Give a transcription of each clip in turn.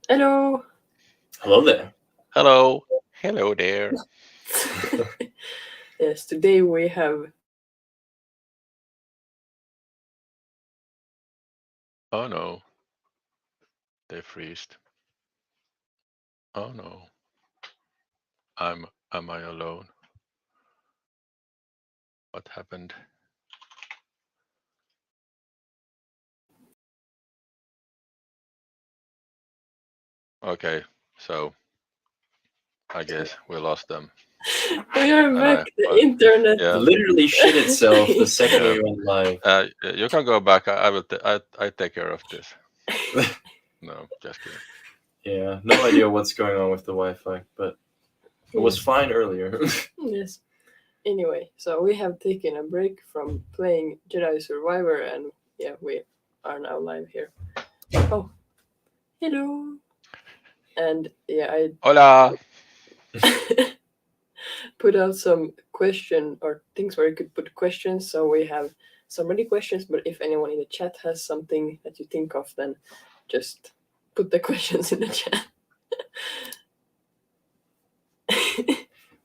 Hello. Hello there. Hello. Hello there. Yes, today we have. Oh no, they freezed. Oh no, am I alone? What happened? Okay, so I guess we lost them, We are and back. The internet. It yeah, literally shit itself the second yeah. we went live. You can go back. I will. I take care of this. No, just kidding. Yeah, no idea what's going on with the Wi-Fi, but it was Yes. fine earlier. Yes. Anyway, so we have taken a break from playing Jedi Survivor, and yeah, we are now live here. Oh, hello. And yeah, I Hola. put out some question or things where you could put questions. So we have some ready questions, but if anyone in the chat has something that you think of, then just put the questions in the chat.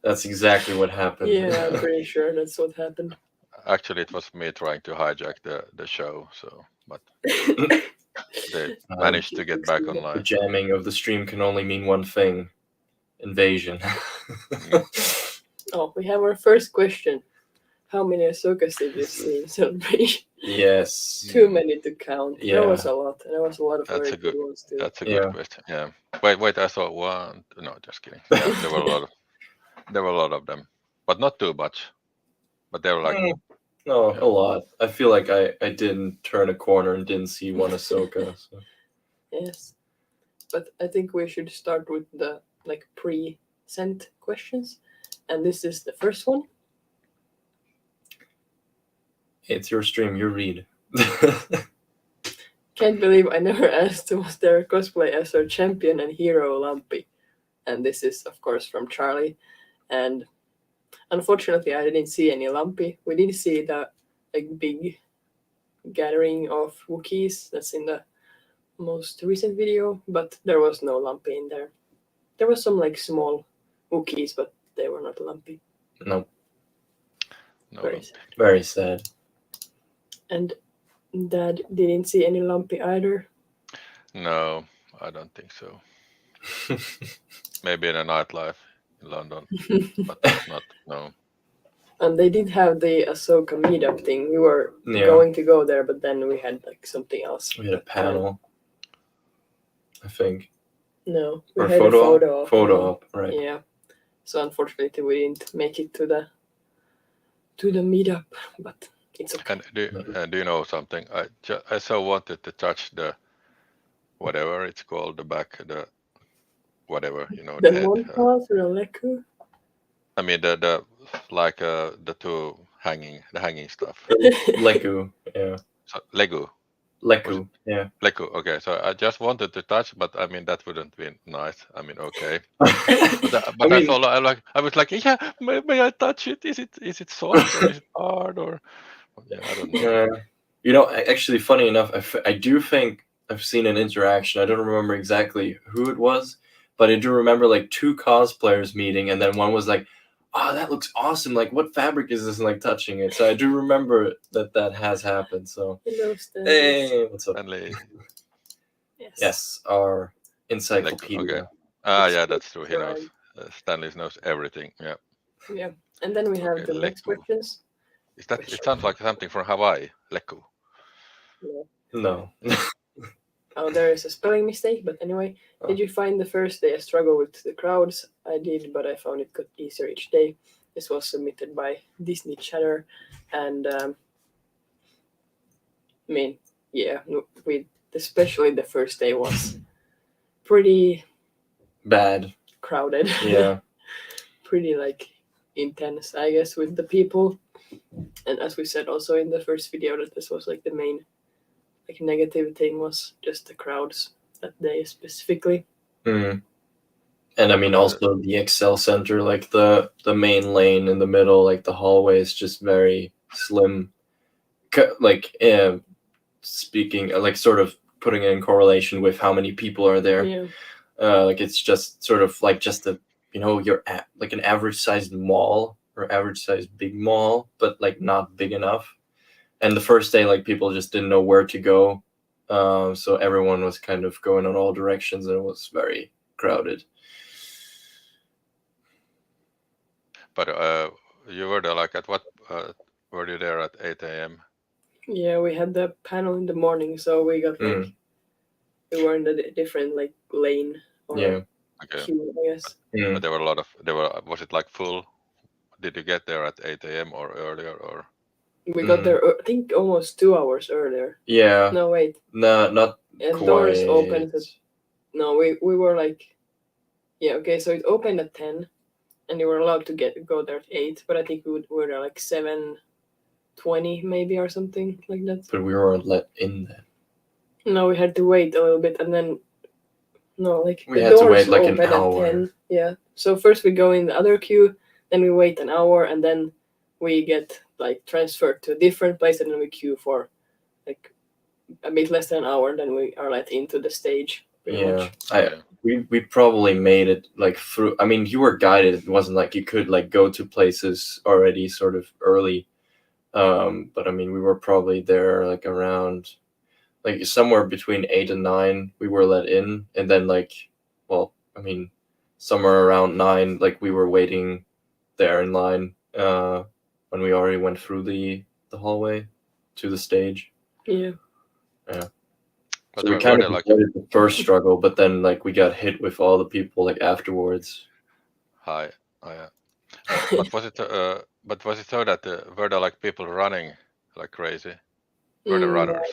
That's exactly what happened. Yeah, I'm pretty sure that's what happened. Actually, it was me trying to hijack the show. So, but they managed to get back The online. jamming of the stream can only mean one thing: invasion. Oh, we have our first question. How many Ahsokas did you see in Celebration? Yes. Too many to count. Yeah. There was a lot. There was a lot of That's very a good good. ones too. That's a Yeah. good question. Yeah. Wait. I thought one. No, just kidding. Yeah, there were a lot. There were a lot of them, but not too much. But they were like, No, yeah. a lot. I feel like I didn't turn a corner and didn't see one Ahsoka. So. Yes, but I think we should start with the like pre-sent questions, and this is the first one. It's your stream, you read. Can't believe I never asked was there a cosplay as our champion and hero Lumpy, and this is of course from Charlie, and unfortunately I didn't see any Lumpy. We did see the like big gathering of Wookiees that's in the most recent video, but there was no Lumpy in there. There was some like small Wookiees, but they were not Lumpy. No, No Very lumpy. sad. very sad. And Dad didn't see any Lumpy either. No, I don't think so. Maybe in a nightlife in London, but not. No. And they did have the Ahsoka meetup thing. We were Yeah. going to go there, but then we had like something else. We had a panel, I think. No, we Or had photo a op? photo op. Photo op, right. Yeah. So unfortunately we didn't make it to the meetup, but it's okay. And do you know something? I so wanted to touch the whatever it's called, the back, the whatever, The the head. montage or the Leku? I mean the like the two the hanging stuff. Leku, yeah. So Lego. Leku, yeah. Leku. Okay, so I just wanted to touch, but I mean that wouldn't be nice. I mean, okay. But I mean, thought I was like, yeah, may I touch it? Is it soft or is it hard or yeah, I don't know. Actually, funny enough, I do think I've seen an interaction. I don't remember exactly who it was, but I do remember like two cosplayers meeting, and then one was like, "Oh, that looks awesome! Like, what fabric is this?" And like touching it. So I do remember that has happened. So Hello, Stan. hey, what's up? Stanley. Yes, our Leku. encyclopedia. Okay. Ah, yeah, that's true. He knows. Stanley knows everything. Yeah. Yeah. And then we have Okay, the next Leku. questions. Is that? It sounds like something from Hawaii. Leku. No. Oh, there is a spelling mistake, but anyway. Oh. Did you find the first day a struggle with the crowds? I did, but I found it got easier each day. This was submitted by Disney Chatter, and I mean, yeah, we especially the first day was pretty Bad. crowded. Yeah. Pretty like intense, I guess, with the people. And as we said also in the first video, that this was like the main like negative thing was just the crowds that day specifically. Mm. And I mean, also the Excel Center, like the main lane in the middle, like the hallway is just very slim. Like, speaking, like sort of putting it in correlation with how many people are there. Yeah. Like it's just sort of like just a like an average sized mall or average sized big mall, but like not big enough. And the first day, like people just didn't know where to go, so everyone was kind of going in all directions, and it was very crowded. But you were there like at what? Were you there at 8 a.m.? Yeah, we had the panel in the morning, so we got like we were in the different like lane or Yeah. Okay. queue, I guess. But there were a lot of was it like full? Did you get there at 8 a.m. or earlier or? We got there, I think, almost 2 hours earlier. Yeah. No, wait. No, not And quite. doors opened at, no, we were like, yeah, okay, so it opened at 10, and you were allowed to go there at 8, but I think we were there like 7:20 maybe or something like that. But we weren't let in then. No, we had to wait a little bit, and then no, like We the had to doors wait like an open hour. at 10. Yeah. So first we go in the other queue, then we wait an hour, and then we get like transferred to a different place, and then we queue for like a bit less than an hour, then we are let into the stage. Pretty much. We probably made it like through. I mean, you were guided. It wasn't like you could like go to places already sort of early. But I mean, we were probably there like around like somewhere between 8 and 9. We were let in, and then like, well, I mean, somewhere around 9, like we were waiting there in line when we already went through the hallway to the stage. Yeah. So we kind of avoided the first struggle, but then like we got hit with all the people like afterwards. Hi. But was it so that were there like people running like crazy? Were the runners?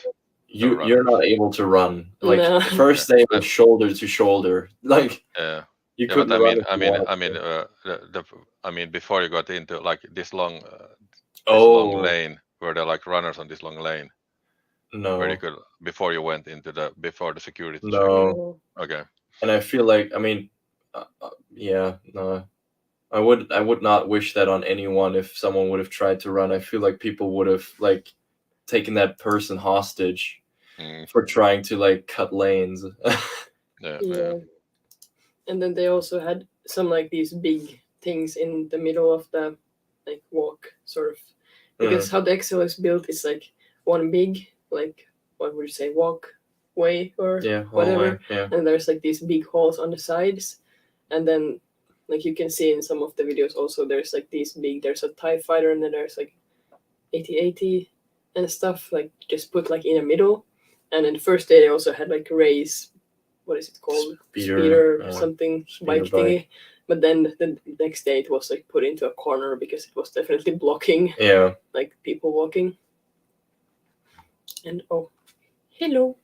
You're not able to run. Like the first day was shoulder to shoulder. Like you couldn't run. I mean, before you got into like this long lane, were there like runners on this long lane? No. Where you could before you went into before the security check. No. Okay. And I feel like, I mean, yeah, no. I would not wish that on anyone. If someone would have tried to run, I feel like people would have like taken that person hostage for trying to like cut lanes. Yeah. And then they also had some like these big things in the middle of the like walk sort of, because how the Excel is built is like one big like, what would you say, walkway or whatever, and there's like these big holes on the sides, and then like you can see in some of the videos also there's like these big, there's a TIE fighter, and then there's like 8080 and stuff like just put like in the middle. And then the first day they also had like Ray's, what is it called, speeder something, bike thingy, but then the next day it was like put into a corner because it was definitely blocking like people walking. And oh, hello.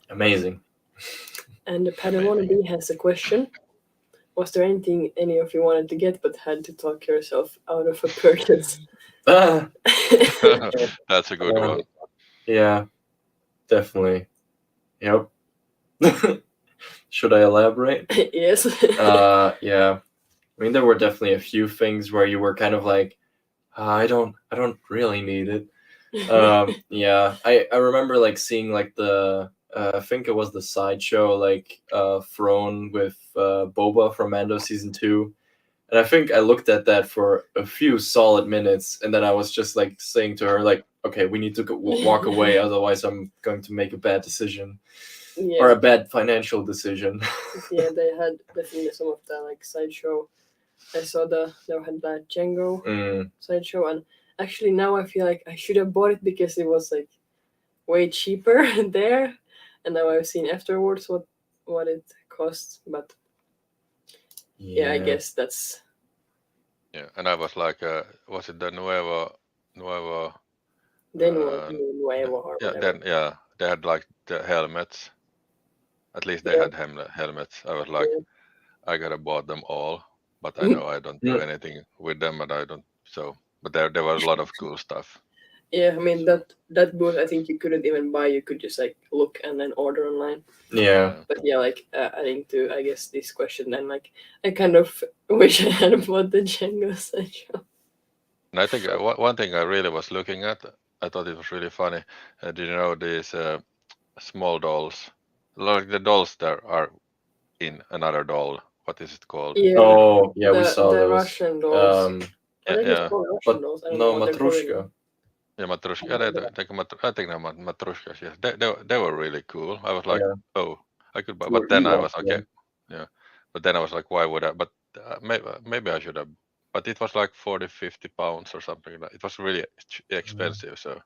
Amazing. And the Padawan B has a question. Was there anything any of you wanted to get but had to talk yourself out of a purchase? That's a good one. Yeah, definitely. Yep. Should I elaborate? Yes. Yeah. I mean, there were definitely a few things where you were kind of like, I don't really need it. Yeah, I remember like seeing like the I think it was the sideshow like Throne with Boba from Mando season 2, and I think I looked at that for a few solid minutes, and then I was just like saying to her like, okay, we need to walk away, otherwise I'm going to make a bad decision. Or a bad financial decision. Yeah, they had definitely some of the like sideshow. I saw they had that Django sideshow, and actually now I feel like I should have bought it because it was like way cheaper there, and now I've seen afterwards what it costs. But yeah, I guess that's. Yeah, and I was like, was it the Nuevo? Then Nuevo or whatever. Then they had like the helmets. At least they had helmets. I was like, I gotta bought them all, but I know I don't do anything with them, and I don't. So, but there were a lot of cool stuff. Yeah, I mean that booth I think you couldn't even buy. You could just like look and then order online. Yeah. But yeah, like adding to I guess this question, then like I kind of wish I had bought the Django sideshow. And I think one thing I really was looking at, I thought it was really funny. Did you know these small dolls? Like the dolls there are in another doll. What is it called? Yeah. Oh yeah, we saw the those. Russian dolls. Are they just Yeah. called Russian But dolls? I don't no, know what they're called. Matrushka. Yeah, Matrushka. Yeah, I think they're Matrushkas. Yes, they were really cool. I was like, Yeah. oh, I could buy. Or But then I was Ewoks, okay. yeah. Yeah. But then I was like, why would I? But maybe I should have. But it was like 40-50 pounds or something. Like it was really expensive. So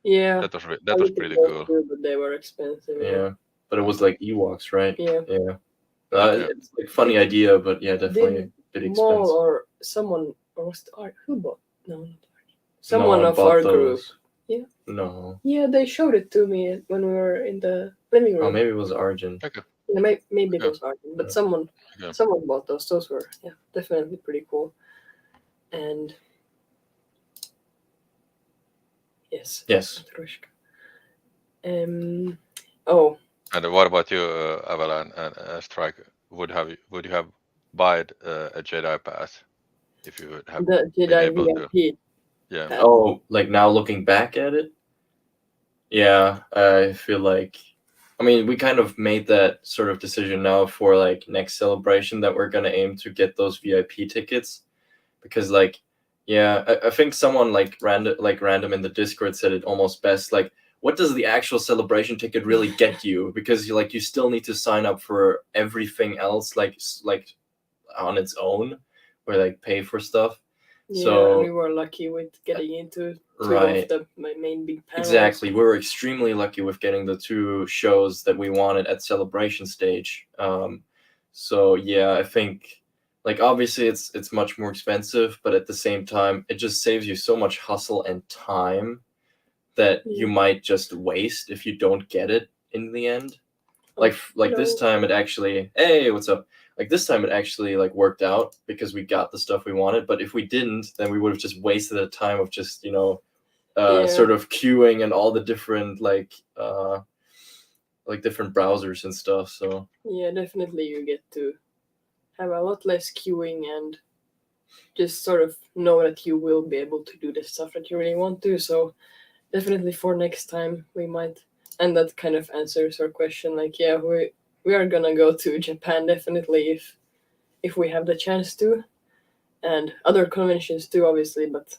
Yeah. that I was looked at pretty those cool. too, but they were expensive. Yeah, but it was like Ewoks, right? Yeah. Yeah. Yeah. It's like funny idea, but yeah, definitely a Did bit Mall expensive. or someone or was it Art? Who bought? No, not Art. No Someone one of bought our group. those. Yeah. No. Yeah, they showed it to me when we were in the living Oh, room. maybe it was Arjun. Okay. Yeah, maybe it Okay. was Arden, but Yeah. someone Okay. bought those. Those were definitely pretty cool. And yes. Yes. Matrushka. Oh, And what about you, Avela and Strike? Would you have bought a Jedi pass if you would have the been Jedi able to? VIP. Yeah. pass. Oh, like now looking back at it, yeah, I feel like, I mean, we kind of made that sort of decision now for like next celebration that we're gonna aim to get those VIP tickets, because like, yeah, I think someone like random in the Discord said it almost best. Like, what does the actual celebration ticket really get you? Because you still need to sign up for everything else, like on its own, or like pay for stuff. Yeah, So and we were lucky with getting into two right. of my main big panels. Exactly. We were extremely lucky with getting the 2 shows that we wanted at celebration stage. So yeah, I think like obviously it's much more expensive, but at the same time, it just saves you so much hustle and time that you might just waste if you don't get it in the end. Like this time it actually, hey, what's up? Like this time it actually like worked out because we got the stuff we wanted, but if we didn't, then we would have just wasted the time of just, sort of queuing and all the different like different browsers and stuff. So yeah, definitely you get to have a lot less queuing and just sort of know that you will be able to do the stuff that you really want to. So definitely for next time we might, and that kind of answers our question. Like, yeah, we are gonna go to Japan definitely if we have the chance to, and other conventions too, obviously. But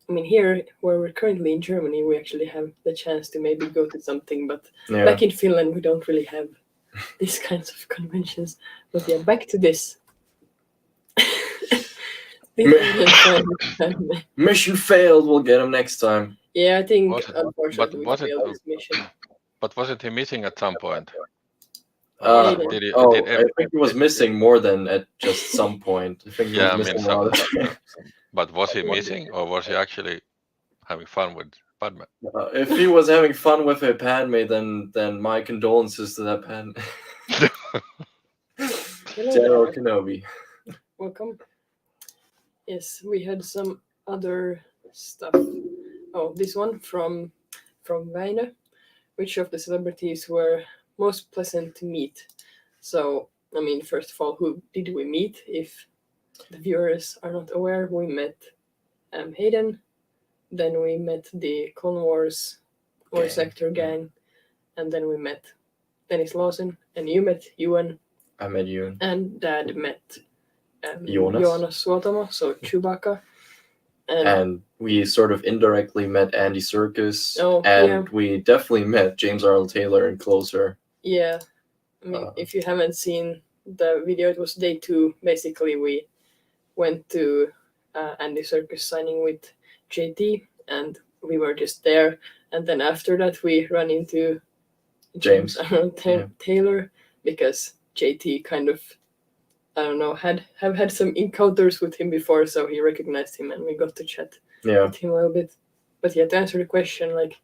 I mean, here where we're currently in Germany, we actually have the chance to maybe go to something. But yeah. back in Finland, we don't really have these kinds of conventions. But yeah, back to this. Mission failed. We'll get him next time. Yeah, I think Was it- unfortunately we was it- failed this mission. But wasn't he missing at some point? Uh, Hayden. Did he? Oh, Did I think he was missing more than at just some point. I think he Yeah, I was mean, missing a lot of times. but was he missing or was he actually having fun with Padme? If he was having fun with a Padme, then my condolences to that Padme. General Kenobi. Welcome. Yes, we had some other stuff. Oh, this one from Väinö. Which of the celebrities were most pleasant to meet? So, I mean, first of all, who did we meet? If the viewers are not aware, we met Hayden. Then we met the Clone Wars voice actor gang, and then we met Dennis Lawson, and you met Ewan. I met Ewan. And Dad met Jonas Suotamo, so Chewbacca. And we sort of indirectly met Andy Serkis. Oh, and yeah. we definitely met James Arnold Taylor in Closer. Yeah, I mean, if you haven't seen the video, it was day 2. Basically, we went to Andy Serkis signing with JT, and we were just there. And then after that, we ran into James Arnold Taylor because JT kind of, I don't know, have had some encounters with him before, so he recognized him, and we got to chat with him a little bit. But yeah, to answer the question, like,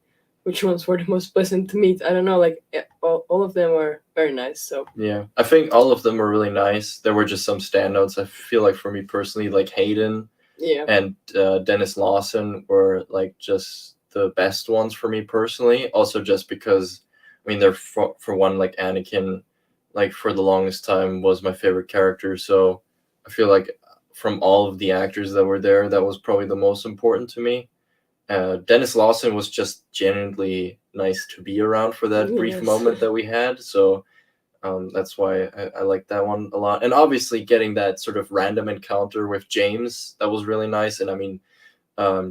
which ones were the most pleasant to meet? I don't know, like, all of them were very nice, so. Yeah, I think all of them were really nice. There were just some standouts. I feel like for me personally, like Hayden and Dennis Lawson were like just the best ones for me personally. Also just because, I mean, they're for one, like Anakin, like for the longest time was my favorite character. So I feel like from all of the actors that were there, that was probably the most important to me. Dennis Lawson was just genuinely nice to be around for that brief moment that we had. So That's why I like that one a lot. And obviously getting that sort of random encounter with James, that was really nice. And I mean,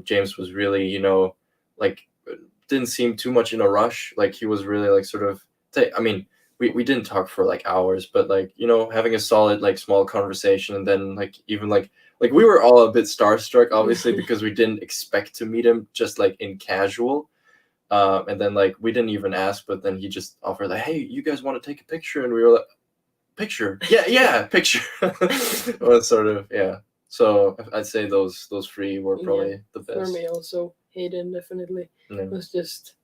James was really, like didn't seem too much in a rush. Like he was really like sort of, I mean, we didn't talk for like hours, but like, having a solid like small conversation, and then like even like we were all a bit starstruck, obviously, because we didn't expect to meet him just like in casual. And then like we didn't even ask, but then he just offered like, "Hey, you guys want to take a picture?" And we were like, "Picture? Yeah, picture." Well, sort of, yeah. So I'd say those three were probably the best. For me also, Hayden definitely Yeah. was just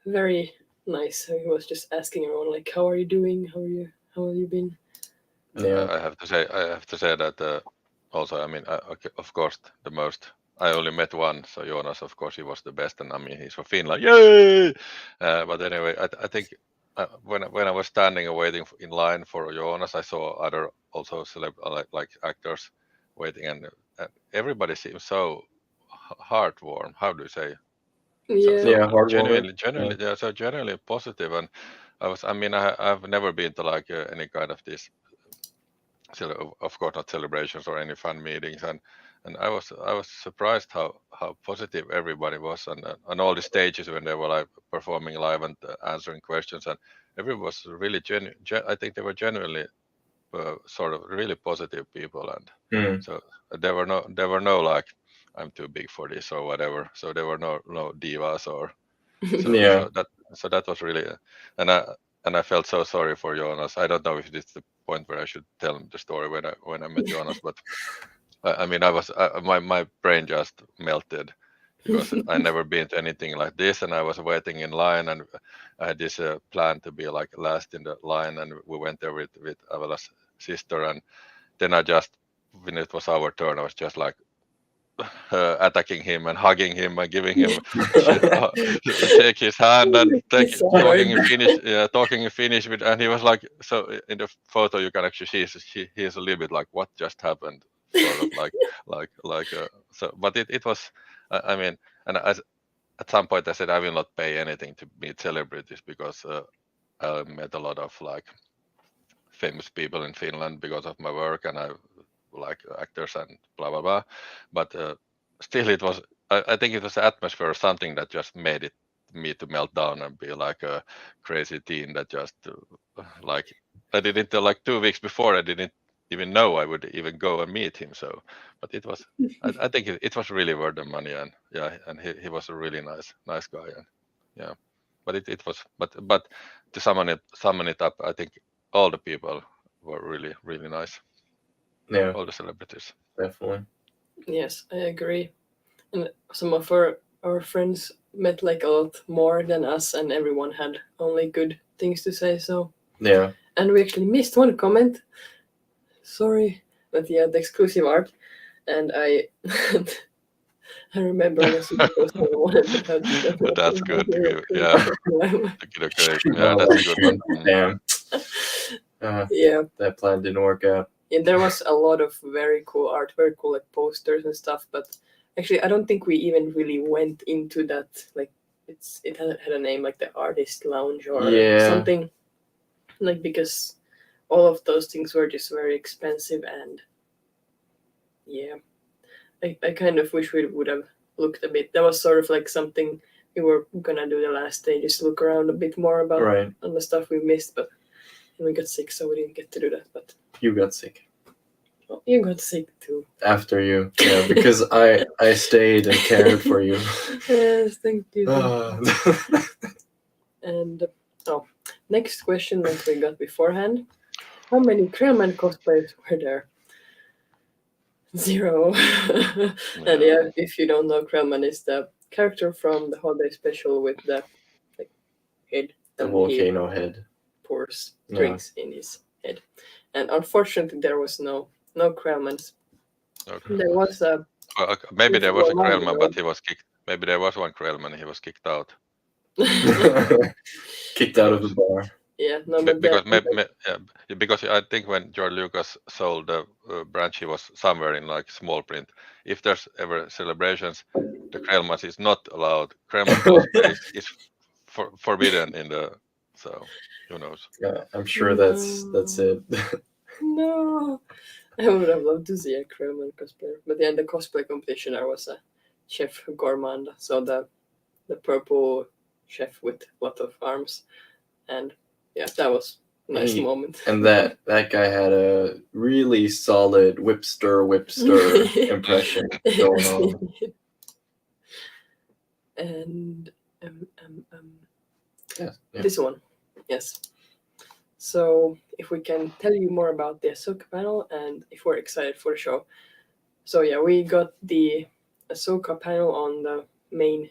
very nice. He was just asking everyone like, "How are you doing? How have you been?" Yeah. I have to say that also. I mean, okay, of course, the most. I only met one, so Jonas, of course, he was the best, and I mean, he's from Finland, yay! But anyway, I think when I was standing and waiting in line for Jonas, I saw other also like actors waiting, and everybody seems so heartwarm. How do you say? Yeah. Yeah, heartwarming. Genuinely, yeah, so genuinely positive. And I mean, I've never been to like any kind of this, of course, not celebrations or any fun meetings, and I was surprised how positive everybody was, and on all the stages when they were like performing live and answering questions, and everyone was really I think they were genuinely sort of really positive people, and Mm. so there were no like I'm too big for this or whatever. So there were no divas or Yeah. so that was really, and I felt so sorry for Jonas. I don't know if this is the point where I should tell him the story when I met Jonas, but I mean my brain just melted because I never been to anything like this, and I was waiting in line, and I had this plan to be like last in the line, and we went there with Avela's sister, and then I just when it was our turn, I was just like attacking him and hugging him and giving him shake his hand and It's so talking in hard. Finnish, talking in Finnish with, and he was like, so in the photo you can actually see he is a little bit like what just happened, sort of so, but it was, I mean, and as at some point I said I will not pay anything to meet celebrities because I met a lot of like famous people in Finland because of my work, and I like actors and blah blah blah. But still, it was. I think it was the atmosphere or something that just made it me to melt down and be like a crazy teen that just like I didn't like 2 weeks before I didn't even know I would even go and meet him. So, but it was. I think it was really worth the money, and yeah, and he was a really nice guy, and yeah. But it was but to summon it up, I think all the people were really nice. Yeah, All the celebrities. definitely. Yes, I agree. And some of our friends met like a lot more than us, and everyone had only good things to say. So, Yeah. and we actually missed one comment. Sorry, but yeah, the exclusive art, and I. I remember I was supposed to wanted to have But that's good. Yeah, okay. Yeah, Oh, that's a good one. damn. Yeah, That plan didn't work out. and there was a lot of very cool art, very cool like posters and stuff. But actually, I don't think we even really went into that. Like, it had a name like the artist lounge or Yeah. something. Like because all of those things were just very expensive, and yeah, I kind of wish we would have looked a bit. That was sort of like something we were gonna do the last day, just look around a bit more about Right. on the stuff we missed, but we got sick, so we didn't get to do that. But You got sick. well, you got sick too. After you. Yeah, because I stayed and cared for you. Yes, thank you. Ah. And next question that we got beforehand: how many Krellman cosplays were there? 0. And yeah, if you don't know, Krellman is the character from the holiday special with the like head. The and volcano head. He pours drinks in his head. And unfortunately, there was no Krellmans. Okay. There was a Maybe there was a Well, Krellman, but he was kicked. Maybe there was one Krellman, he was kicked out. Kicked out of the bar. yeah, no, but Because I think when George Lucas sold the branch, he was somewhere in like small print. If there's ever celebrations, the Krellmans is not allowed. Krellman cosplay is forbidden in the so. Who knows? Yeah, I'm sure that's it. No. I would have loved to see a Crewman cosplayer. But yeah, in the cosplay competition, I was a Chef Gourmand, so the purple chef with a lot of arms. And yeah, that was a nice He- moment. And that guy had a really solid whipster impression going on. And Yeah. this one, yes. So if we can tell you more about the Ahsoka panel and if we're excited for the show. So yeah, we got the Ahsoka panel on the main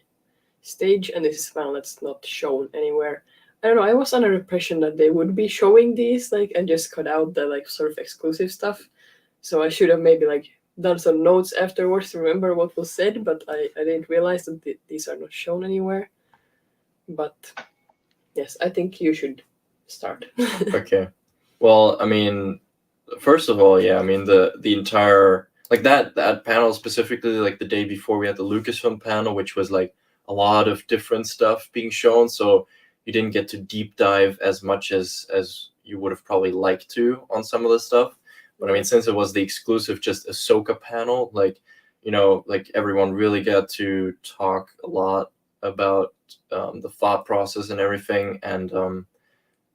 stage, and this is a panel that's not shown anywhere. I don't know, I was under the impression that they would be showing these, like, and just cut out the, like, sort of exclusive stuff. So I should have maybe, like, done some notes afterwards to remember what was said, but I didn't realize that these are not shown anywhere. But yes, I think you should start. Okay. Well, I mean, first of all, yeah, I mean the entire like that panel specifically, like the day before we had the Lucasfilm panel, which was like a lot of different stuff being shown, so you didn't get to deep dive as much as you would have probably liked to on some of the stuff. But I mean, since it was the exclusive just Ahsoka panel, like, you know, like everyone really got to talk a lot about the thought process and everything. And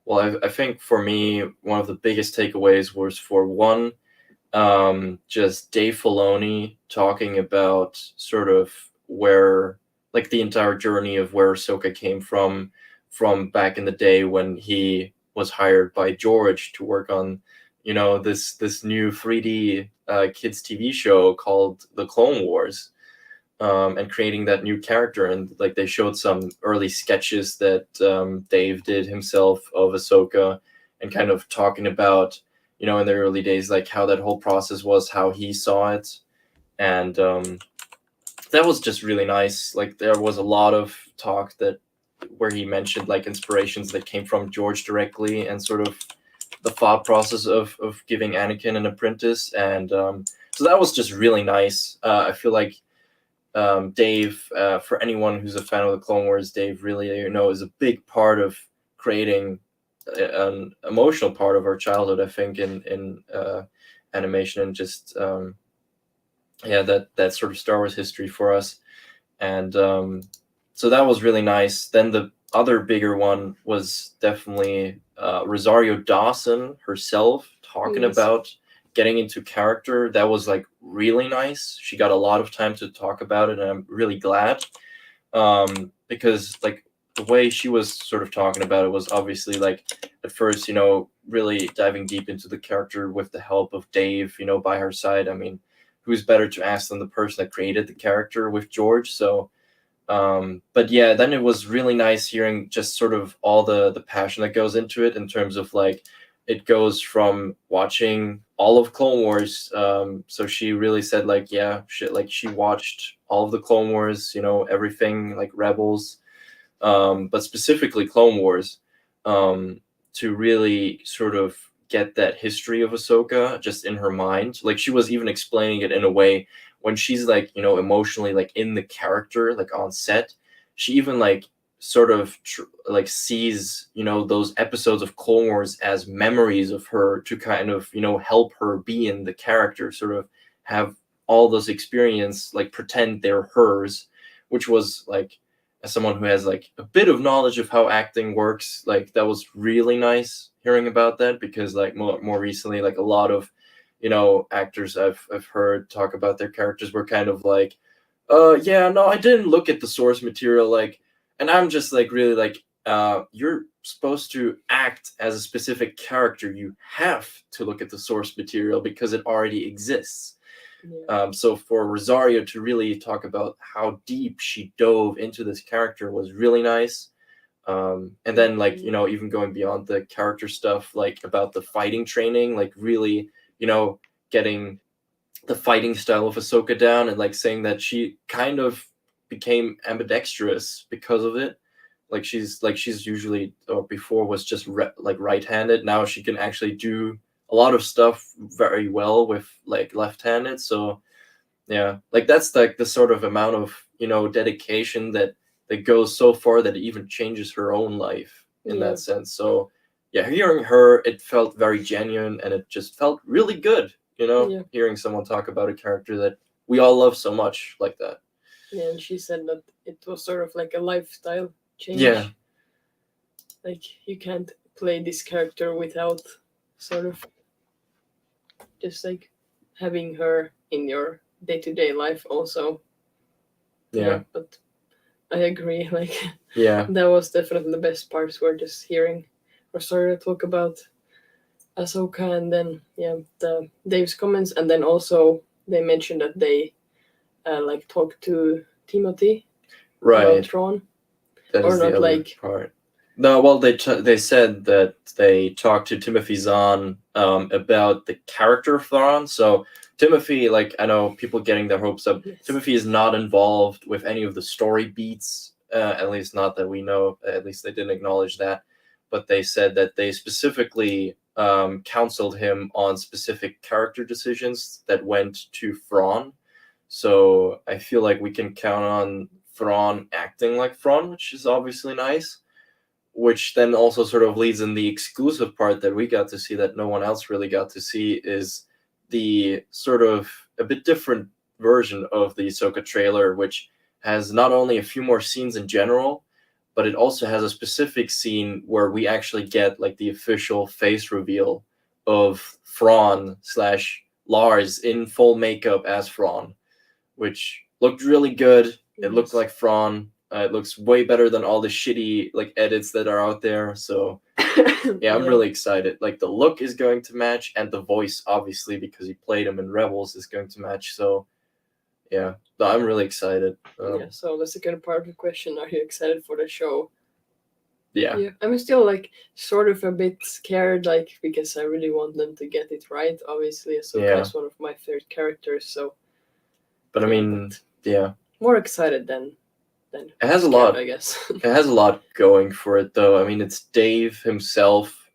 well, I think for me, one of the biggest takeaways was, for one, just Dave Filoni talking about sort of where, like, the entire journey of where Ahsoka came from back in the day when he was hired by George to work on, you know, this new 3D kids TV show called The Clone Wars. And creating that new character, and like they showed some early sketches that Dave did himself of Ahsoka, and kind of talking about, you know, in the early days, like how that whole process was, how he saw it, and that was just really nice. Like there was a lot of talk that where he mentioned like inspirations that came from George directly, and sort of the thought process of giving Anakin an apprentice, and so that was just really nice. I feel like Dave, for anyone who's a fan of the Clone Wars, Dave really, you know, is a big part of creating an emotional part of our childhood, I think, in animation, and just yeah, that sort of Star Wars history for us. And so that was really nice. Then the other bigger one was definitely Rosario Dawson herself talking about getting into character. That was like really nice. She got a lot of time to talk about it, and I'm really glad, because like the way she was sort of talking about it was obviously like at first, you know, really diving deep into the character with the help of Dave, you know, by her side. I mean, who's better to ask than the person that created the character with George? So but yeah, then it was really nice hearing just sort of all the passion that goes into it, in terms of like it goes from watching all of Clone Wars. So she really said like, yeah, she watched all of the Clone Wars, you know, everything like Rebels, but specifically Clone Wars, to really sort of get that history of Ahsoka just in her mind. Like she was even explaining it in a way when she's like, you know, emotionally like in the character, like on set, she even like sort of like sees, you know, those episodes of Clone Wars as memories of her, to kind of, you know, help her be in the character, sort of have all those experience, like pretend they're hers, which was like, as someone who has like a bit of knowledge of how acting works, like that was really nice hearing about that, because like more recently, like a lot of, you know, actors I've heard talk about their characters were kind of like, yeah, no, I didn't look at the source material, like, and I'm just like really like, you're supposed to act as a specific character, you have to look at the source material because it already exists. So for Rosario to really talk about how deep she dove into this character was really nice. And then like, you know, even going beyond the character stuff, like about the fighting training, like really, you know, getting the fighting style of Ahsoka down, and like saying that she kind of became ambidextrous because of it. Like she's usually, or before was just like right-handed. Now she can actually do a lot of stuff very well with like left-handed. So yeah, like that's like the sort of amount of, you know, dedication that goes so far that it even changes her own life in that sense. So hearing her, it felt very genuine, and it just felt really good. Yeah. Hearing someone talk about a character that we all love so much like that. Yeah, and she said that it was sort of like a lifestyle change. Yeah. Like you can't play this character without sort of just like having her in your day-to-day life also. Yeah. But I agree, like Yeah. that was definitely the best parts were just hearing or starting to talk about Ahsoka, and then the Dave's comments, and then also they mentioned that they like talked to Timothy about Right. Thrawn. That Or is the not, other like- part. No, well, they said that they talked to Timothy Zahn about the character of Thrawn. So Timothy, like, I know people getting their hopes up. Yes. Timothy is not involved with any of the story beats, at least not that we know. At least they didn't acknowledge that. But they said that they specifically counseled him on specific character decisions that went to Thrawn. So I feel like we can count on Thrawn acting like Thrawn, which is obviously nice. Which then also sort of leads in the exclusive part that we got to see that no one else really got to see is the sort of a bit different version of the Ahsoka trailer, which has not only a few more scenes in general, but it also has a specific scene where we actually get like the official face reveal of Thrawn slash Lars in full makeup as Thrawn, which looked really good. It looked Yes. like Thrawn. It looks way better than all the shitty like edits that are out there. So yeah, I'm really excited. Like the look is going to match, and the voice, obviously, because he played him in Rebels, is going to match. So yeah, I'm really excited. Yeah, so the second part of the question, are you excited for the show? Yeah. I'm still like sort of a bit scared, like because I really want them to get it right. Obviously, Ahsoka Yeah. is one of my favorite characters, so But I mean, yeah, more excited than it has a scared, lot. I guess. It has a lot going for it, though. I mean, it's Dave himself,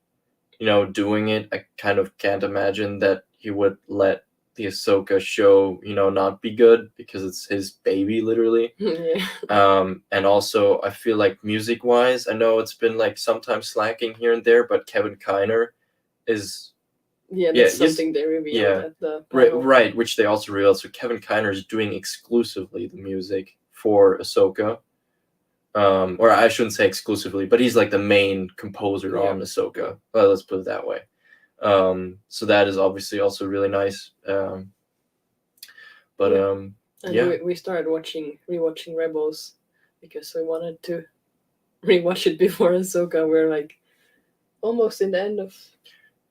doing it. I kind of can't imagine that he would let the Ahsoka show, not be good because it's his baby, literally. Yeah. And also, I feel like music-wise, I know it's been like sometimes slacking here and there, but Kevin Kiner is Yeah, Yeah, that's yes- something they revealed yeah. at the right, panel. right, which they also realized. So Kevin Kiner is doing exclusively the music for Ahsoka. Or I shouldn't say exclusively, but he's like the main composer on Ahsoka. Well, let's put it that way. So that is obviously also really nice. But Yeah. And yeah. we started rewatching Rebels because we wanted to rewatch it before Ahsoka. We're like almost in the end of.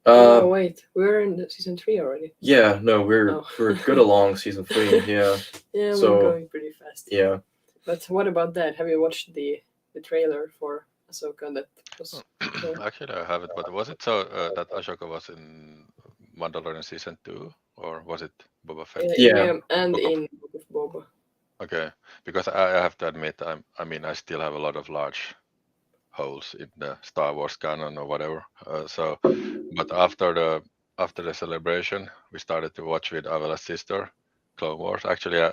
Oh wait, we're in season 3 already. Yeah, no, we're good along season 3. Yeah. Yeah, So- we're going pretty fast. Yeah. But what about that? Have you watched the trailer for Ahsoka that was? Actually, I haven't. But was it so that Ashoka was in Mandalorian season 2, or was it Boba Fett? Yeah. And Book of- in Book of Boba. Okay, because I have to admit, I mean, I still have a lot of large holes in the Star Wars canon or whatever. But after the celebration, we started to watch with Avela's sister, Clone Wars. Actually,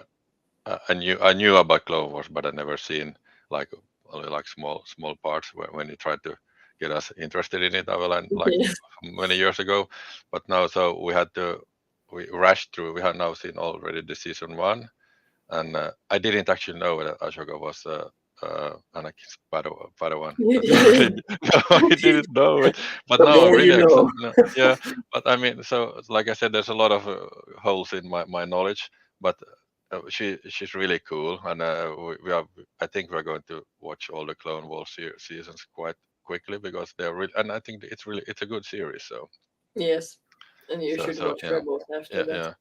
I knew about Clone Wars, but I never seen like only like small parts when he tried to get us interested in it, Avela, like Yes. many years ago. But now, so we rushed through. We had now seen already the season 1, and I didn't actually know that Ashoka was Anakin's Padawan. No, I didn't know it. But The now I'm more really you know. excited. Yeah, but I mean, so like I said, there's a lot of holes in my knowledge. But she's really cool, and we are. I think we're going to watch all the Clone Wars seasons quite quickly because they're really, and I think it's a good series. So Yes, and you should watch yeah, Rebels after that. yeah,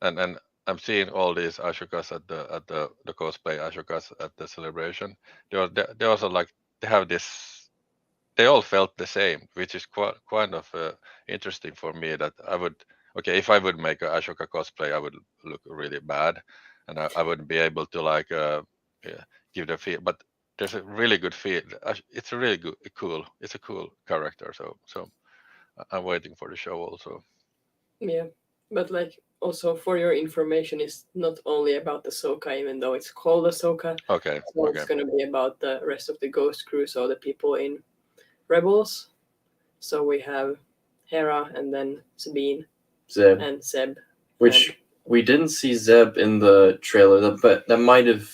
and I'm seeing all these Ashokas at the cosplay Ashokas at the celebration. They also like they have this. They all felt the same, which is quite kind of interesting for me. That I would if I would make a Ashoka cosplay, I would look really bad, and I wouldn't be able to like yeah, give the feel. But there's a really good feel. It's a really cool. It's a cool character. So I'm waiting for the show also. Yeah, but like also for your information, it's not only about Ahsoka, even though it's called Ahsoka. Okay. So it's gonna be about the rest of the Ghost Crew, so the people in Rebels. So we have Hera and then Sabine Zeb, and Seb. which and- we didn't see Zeb in the trailer, but that might have.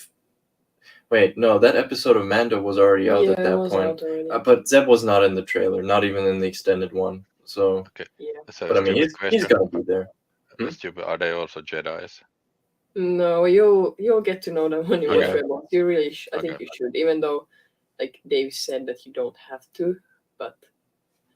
Wait, no, that episode of Mando was already out at it that was point. out already. But Zeb was not in the trailer, not even in the extended one. So, Okay. Yeah. So but I mean, stupid he's question. gonna be there. Stupid. Are they also Jedi's? No, you'll get to know them when you watch Okay. Rebels. You really, I think Okay. you should, even though, like Dave said that you don't have to, but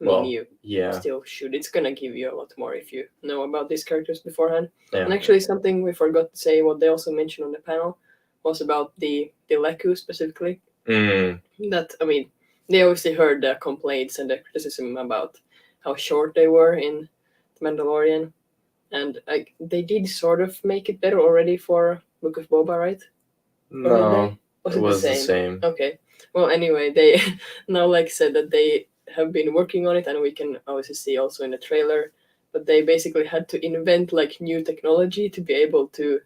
I mean Well, you yeah, still should. It's gonna give you a lot more if you know about these characters beforehand. And yeah. actually, something we forgot to say, what they also mentioned on the panel, was about the Leku specifically. Mm, That I mean, they obviously heard the complaints and the criticism about how short they were in The Mandalorian, and like they did sort of make it better already for Book of Boba, right? Or did no, they? Was it it was the the same? same. Okay. Well, anyway, they now like said that they have been working on it, and we can obviously see also in the trailer. But they basically had to invent like new technology to be able to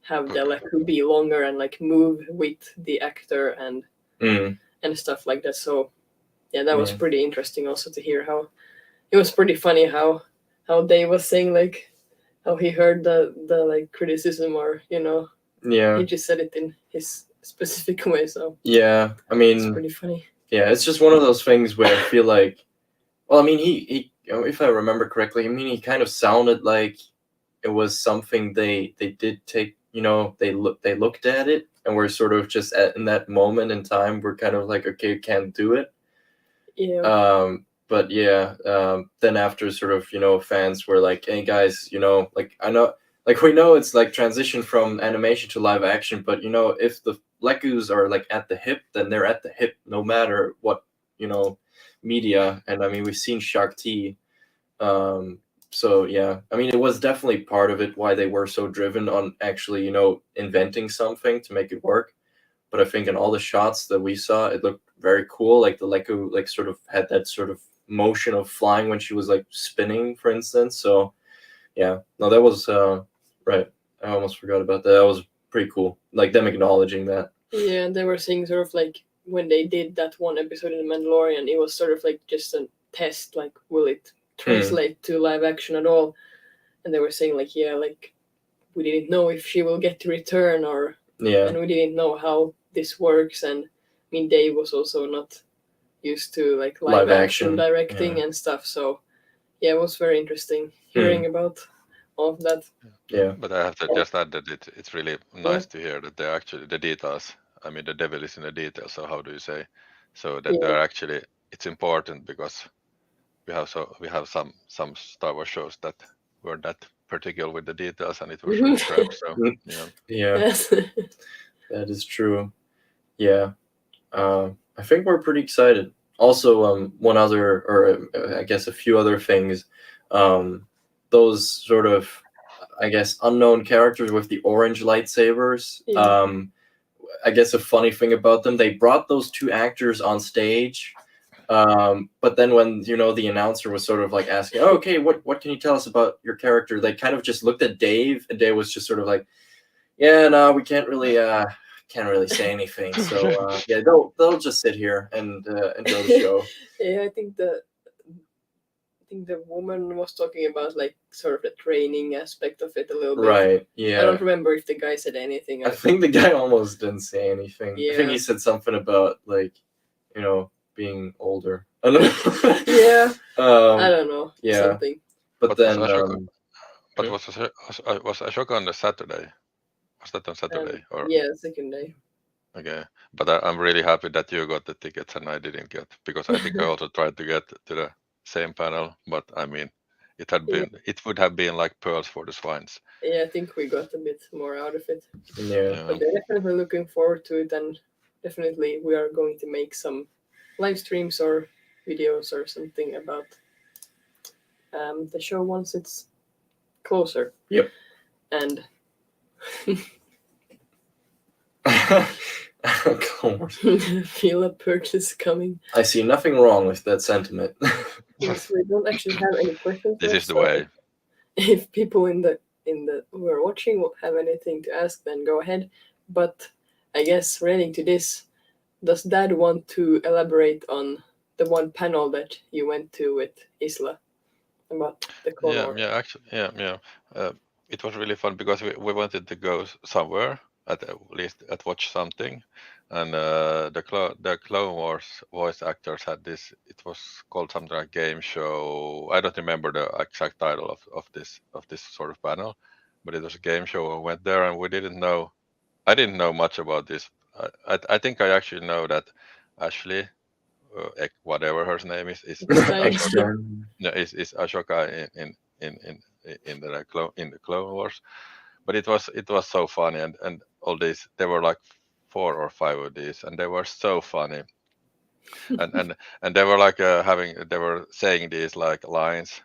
have the Okay. Leku be longer and like move with the actor and Mm, stuff like that. So yeah, that was Yeah. pretty interesting also to hear how it was pretty funny how Dave was saying like how he heard the like criticism, or yeah, he just said it in his specific way. So yeah. I it's mean, pretty funny. yeah, it's just one of those things where I feel like, well, I mean, he if I remember correctly, I mean, he kind of sounded like it was something they did take. They looked at it and were sort of just in that moment in time, we're kind of like, okay, can't do it. Yeah. But yeah, then after sort of, fans were like, hey guys, like I know, like we know it's like transition from animation to live action, but if the Lekus are like at the hip, then they're at the hip no matter what, media. And I mean, we've seen Shakti. So yeah, I mean, it was definitely part of it why they were so driven on actually, inventing something to make it work. But I think in all the shots that we saw, it looked very cool. Like the Leku, like sort of had that sort of motion of flying when she was like spinning, for instance. So yeah, no, that was right. I almost forgot about that. That was pretty cool. Like them acknowledging that. Yeah, and they were saying sort of like when they did that one episode in The Mandalorian, it was sort of like just a test, like will it translate to live action at all? And they were saying like, yeah, like we didn't know if she will get to return, or Yeah, and we didn't know how this works. And I mean, Dave was also not used to like live action directing and stuff. So yeah, it was very interesting hearing about all of that. yeah, But I have to just add that it's really nice to hear that they're actually the details. I mean, the devil is in the details. So how do you say? So that they're actually, it's important because we have some Star Wars shows that were that particular with the details, and it was really crap. So yeah. yeah. Yes. That is true. Yeah, I think we're pretty excited. Also, one other, or I guess a few other things. Those sort of, I guess, unknown characters with the orange lightsabers. Yeah. I guess a funny thing about them, they brought those two actors on stage. But then when the announcer was sort of like asking, oh, okay, what can you tell us about your character? They kind of just looked at Dave, and Dave was just sort of like, yeah, no, we can't really say anything. So yeah, they'll just sit here and enjoy the show. Yeah, I think the woman was talking about like sort of the training aspect of it a little bit. Right. I Yeah. don't remember if the guy said anything. I think the guy almost didn't say anything. I think Yeah. he said something about like, being older. I don't know. Yeah. I um, don't know. yeah. Something. but But then was Ashoka, hmm? was Ashoka on the Saturday? Was that on Saturday or? Yeah, second day. Okay, but I'm really happy that you got the tickets and I didn't get, because I think I also tried to get to the same panel, but I mean, it would have been like pearls for the swines. Yeah, I think we got a bit more out of it. Yeah. Yeah. But they're definitely looking forward to it, and definitely we are going to make some live streams or videos or something about the show once it's closer. Yep. And feel a purchase coming. I see nothing wrong with that sentiment. Yes, we don't actually have any questions. This left, is the so way. If people in the who are watching will have anything to ask, then go ahead. But I guess relating to this, does Dad want to elaborate on the one panel that you went to with Isla about the Clone Wars. Actually, it was really fun because we wanted to go somewhere at least at watch something, and the Clone Wars voice actors had this. It was called something like game show. I don't remember the exact title of this sort of panel, but it was a game show. I went there and we didn't know. I didn't know much about this. I think I actually know that Ashley, whatever her name is Ashoka. No, is Ashoka in the Clone Wars. But it was so funny, and all these, there were like 4 or 5 of these, and they were so funny, and they were like they were saying these like lines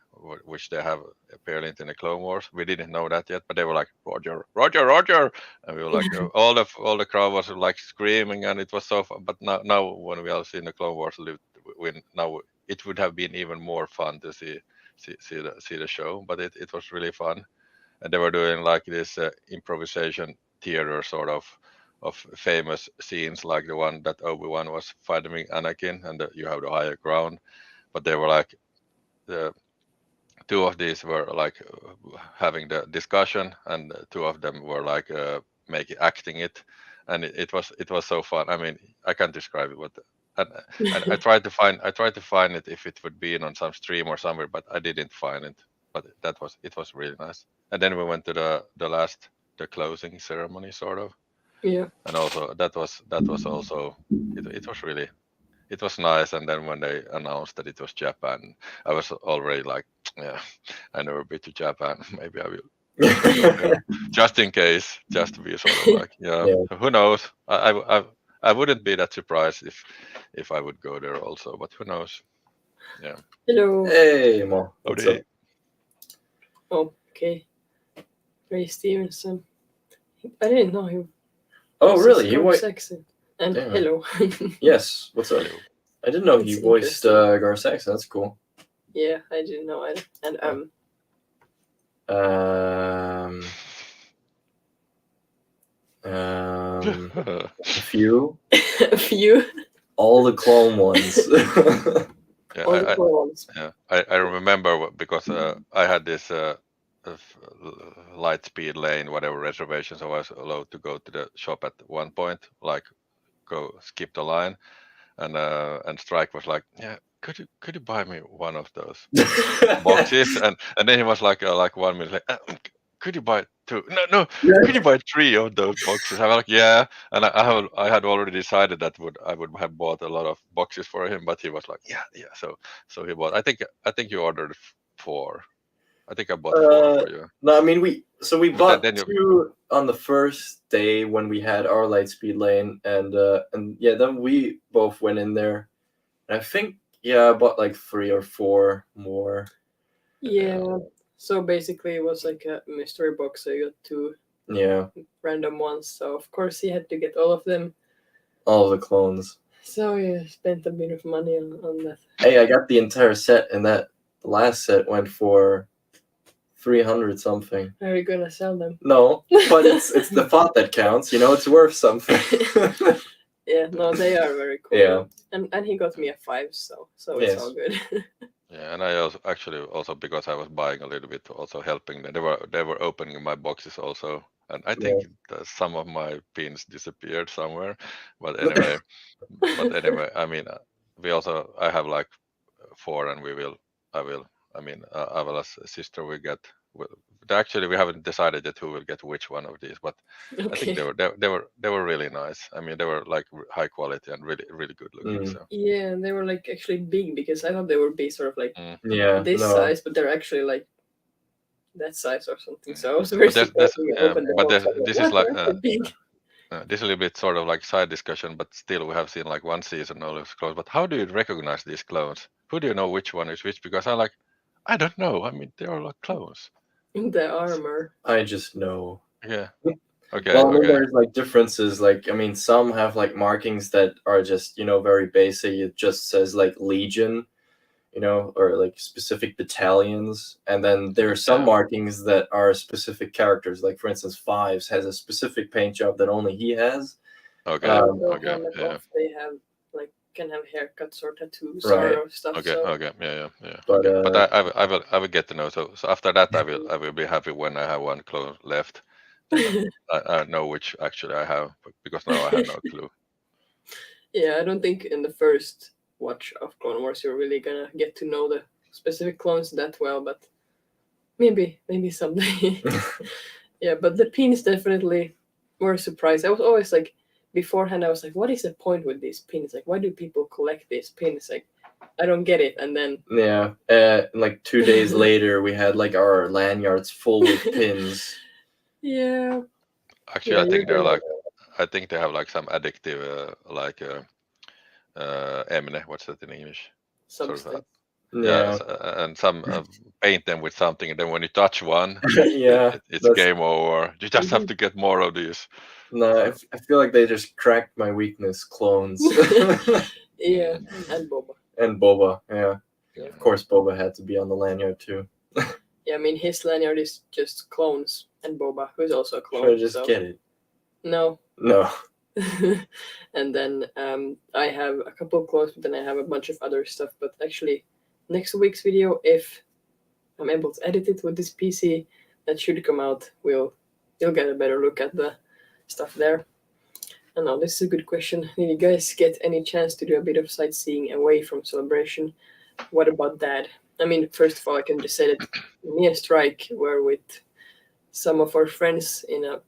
which they have apparently in the Clone Wars. We didn't know that yet, but they were like Roger, Roger, Roger, and we were like all the crowd was like screaming, and it was so fun. But now when we have seen the Clone Wars, now it would have been even more fun to see the show. But it was really fun, and they were doing like this improvisation theater sort of famous scenes, like the one that Obi-Wan was fighting Anakin, and you have the higher ground. But they were like the 2 of these were like having the discussion, and 2 of them were like acting it, and it was so fun. I mean, I can't describe it, but and I tried to find it if it would be on some stream or somewhere, but I didn't find it. But it was really nice. And then we went to the closing ceremony sort of, Yeah. and also that was also it was nice. And then when they announced that it was Japan, I was already like, yeah, I never been to Japan. Maybe I will go there just in case, just to be sort of like, yeah. Who knows? I wouldn't be that surprised if I would go there also, but who knows? Yeah. Hello. Hey, Mo. What's up? Okay. Ray Stevenson. I didn't know him. Oh, really? He voiced Saxon. And Damn. hello. Yes. What's up? I didn't know he voiced Gar Saxon. That's cool. Yeah, I didn't know either. And a few. a few. All the clone ones. Yeah, All the clones. I remember because I had this light speed lane, whatever reservation, so I was allowed to go to the shop at one point, like go skip the line, and Strike was like, yeah, could you buy me one of those boxes? And then he was like 1 minute like, could you buy 2? No, could you buy 3 of those boxes? I'm like, yeah, and I had already decided that I would have bought a lot of boxes for him, but he was like, yeah. So he bought. I think you ordered 4. I think I bought 4 for you. No, I mean we bought then 2 on the first day when we had our lightspeed lane, and yeah, then we both went in there, and I think I bought like 3 or 4 more. Yeah. So basically, it was like a mystery box. So you got 2 random ones. So of course he had to get all of them. All of the clones. So yeah, spent a bit of money on that. Hey, I got the entire set, and that last set went for 300 something. Are you gonna sell them? No, but it's the thought that counts. It's worth something. Yeah, no, they are very cool. Yeah. And he got me a 5, so it's all good. Yeah, and I also because I was buying a little bit, also helping them. They were opening my boxes also, and I think some of my pins disappeared somewhere. But anyway, I mean, I have like 4, and Avela's sister will get. Actually, we haven't decided yet who will get which one of these, but I think they were really nice. I mean, they were like high quality and really really good looking. So. Yeah, and they were like actually big, because I thought they would be sort of like this size, but they're actually like that size or something. So I was very surprised when we opened them. But this is like this is a little bit sort of like side discussion, but still we have seen like one season all those clones. But how do you recognize these clones? Who do you know which one is which? Because I don't know. I mean, they are like clones. The armor. I just know. Yeah. Okay. Well, there's like differences. Like, I mean, some have like markings that are just very basic. It just says like Legion, or like specific battalions. And then there are some markings that are specific characters. Like, for instance, Fives has a specific paint job that only he has. Okay. They have like can have haircuts or tattoos Right. or stuff. Okay, So okay, yeah. But Okay, but I will get to know. So after that, I will be happy when I have one clone left. Then I know which actually I have, because now I have no clue. yeah, I don't think in the first watch of Clone Wars you're really gonna get to know the specific clones that well, but maybe someday. Yeah, but the pins definitely were a surprise. I was always like, beforehand, I was like, what is the point with these pins? Like, why do people collect these pins? Like, I don't get it. And then, yeah, like 2 days later, we had like our lanyards full with pins. yeah, Actually, yeah, I think you're gonna I think they have like some addictive, emne. What's that in English? Sort of, substance. Yeah, and some paint them with something, and then when you touch one, yeah. it's That's game over. You just have to get more of these. no. So, I feel like they just cracked my weakness. Clones Yeah, mm, and Boba. and Boba. Yeah, Yeah. of course, Boba had to be on the lanyard too. Yeah, I mean, his lanyard is just clones, and Boba, who's also a Should I clone. just So, get it? no. No. And then I have a couple of clothes, but then I have a bunch of other stuff. But actually, next week's video, if I'm able to edit it with this PC, that should come out. You'll get a better look at the stuff there. And now this is a good question. Did you guys get any chance to do a bit of sightseeing away from Celebration? What about Dad? I mean, first of all, I can just say that me and Strike were with some of our friends in a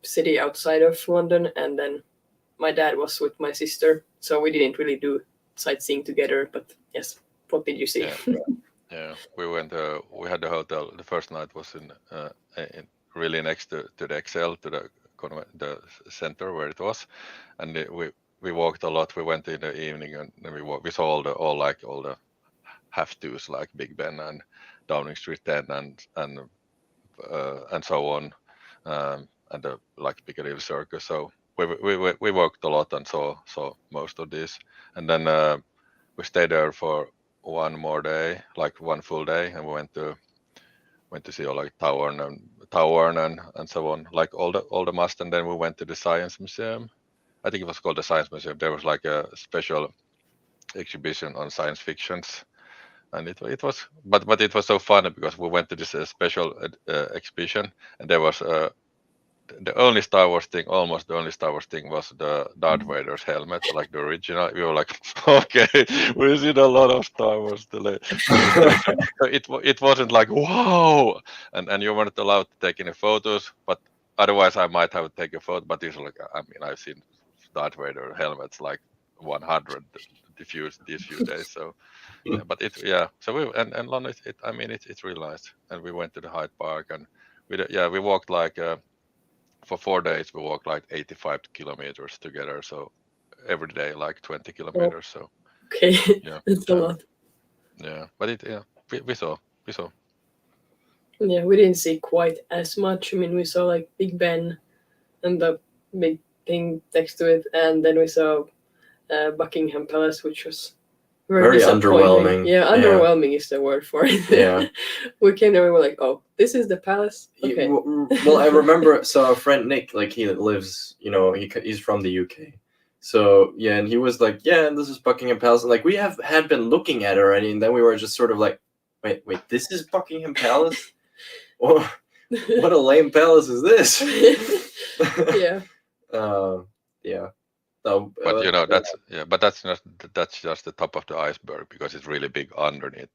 city outside of London, and then my dad was with my sister, so we didn't really do sightseeing together. But yes, what did you see? yeah, we went. We had the hotel. The first night was in really next to the Excel, to the center where it was, and we walked a lot. We went in the evening, and then we saw all the have tos, like Big Ben and Downing Street 10 and so on, and the like Piccadilly Circus. So we walked a lot and saw most of this, and then we stayed there for one more day, like one full day, and we went to see all like Towern and so on, like all the must, and then we went to the Science Museum. I think it was called the Science Museum. There was like a special exhibition on science fictions, and it was but it was so funny because we went to this special exhibition, and there was the only Star Wars thing, almost the only Star Wars thing, was the Darth Vader's helmet, like the original. We were like, okay, we've seen a lot of Star Wars collection. So it wasn't like wow, and you weren't allowed to take any photos, but otherwise I might have taken a photo. But it's like, I mean, I've seen Darth Vader helmets like 100 these few days. So yeah, but So and London, I mean, it's really nice. And we went to the Hyde Park, and we walked like. For 4 days we walked like 85 kilometers together, so every day like 20 kilometers. So Okay, yeah, that's a lot. but we saw. Yeah, we didn't see quite as much. I mean, we saw like Big Ben and the big thing next to it, and then we saw Buckingham Palace, which was very disappointing. underwhelming. Yeah, underwhelming is the word for it. Yeah. We came there, we were like, oh, this is the palace? Okay. Well, I remember, so our friend Nick, like he lives, he's from the UK. So yeah, and he was like, yeah, and this is Buckingham Palace. And like we had been looking at it already, and then we were just sort of like, wait, this is Buckingham Palace? What a lame palace is this? Yeah. Yeah. So, But that's just the top of the iceberg, because it's really big underneath.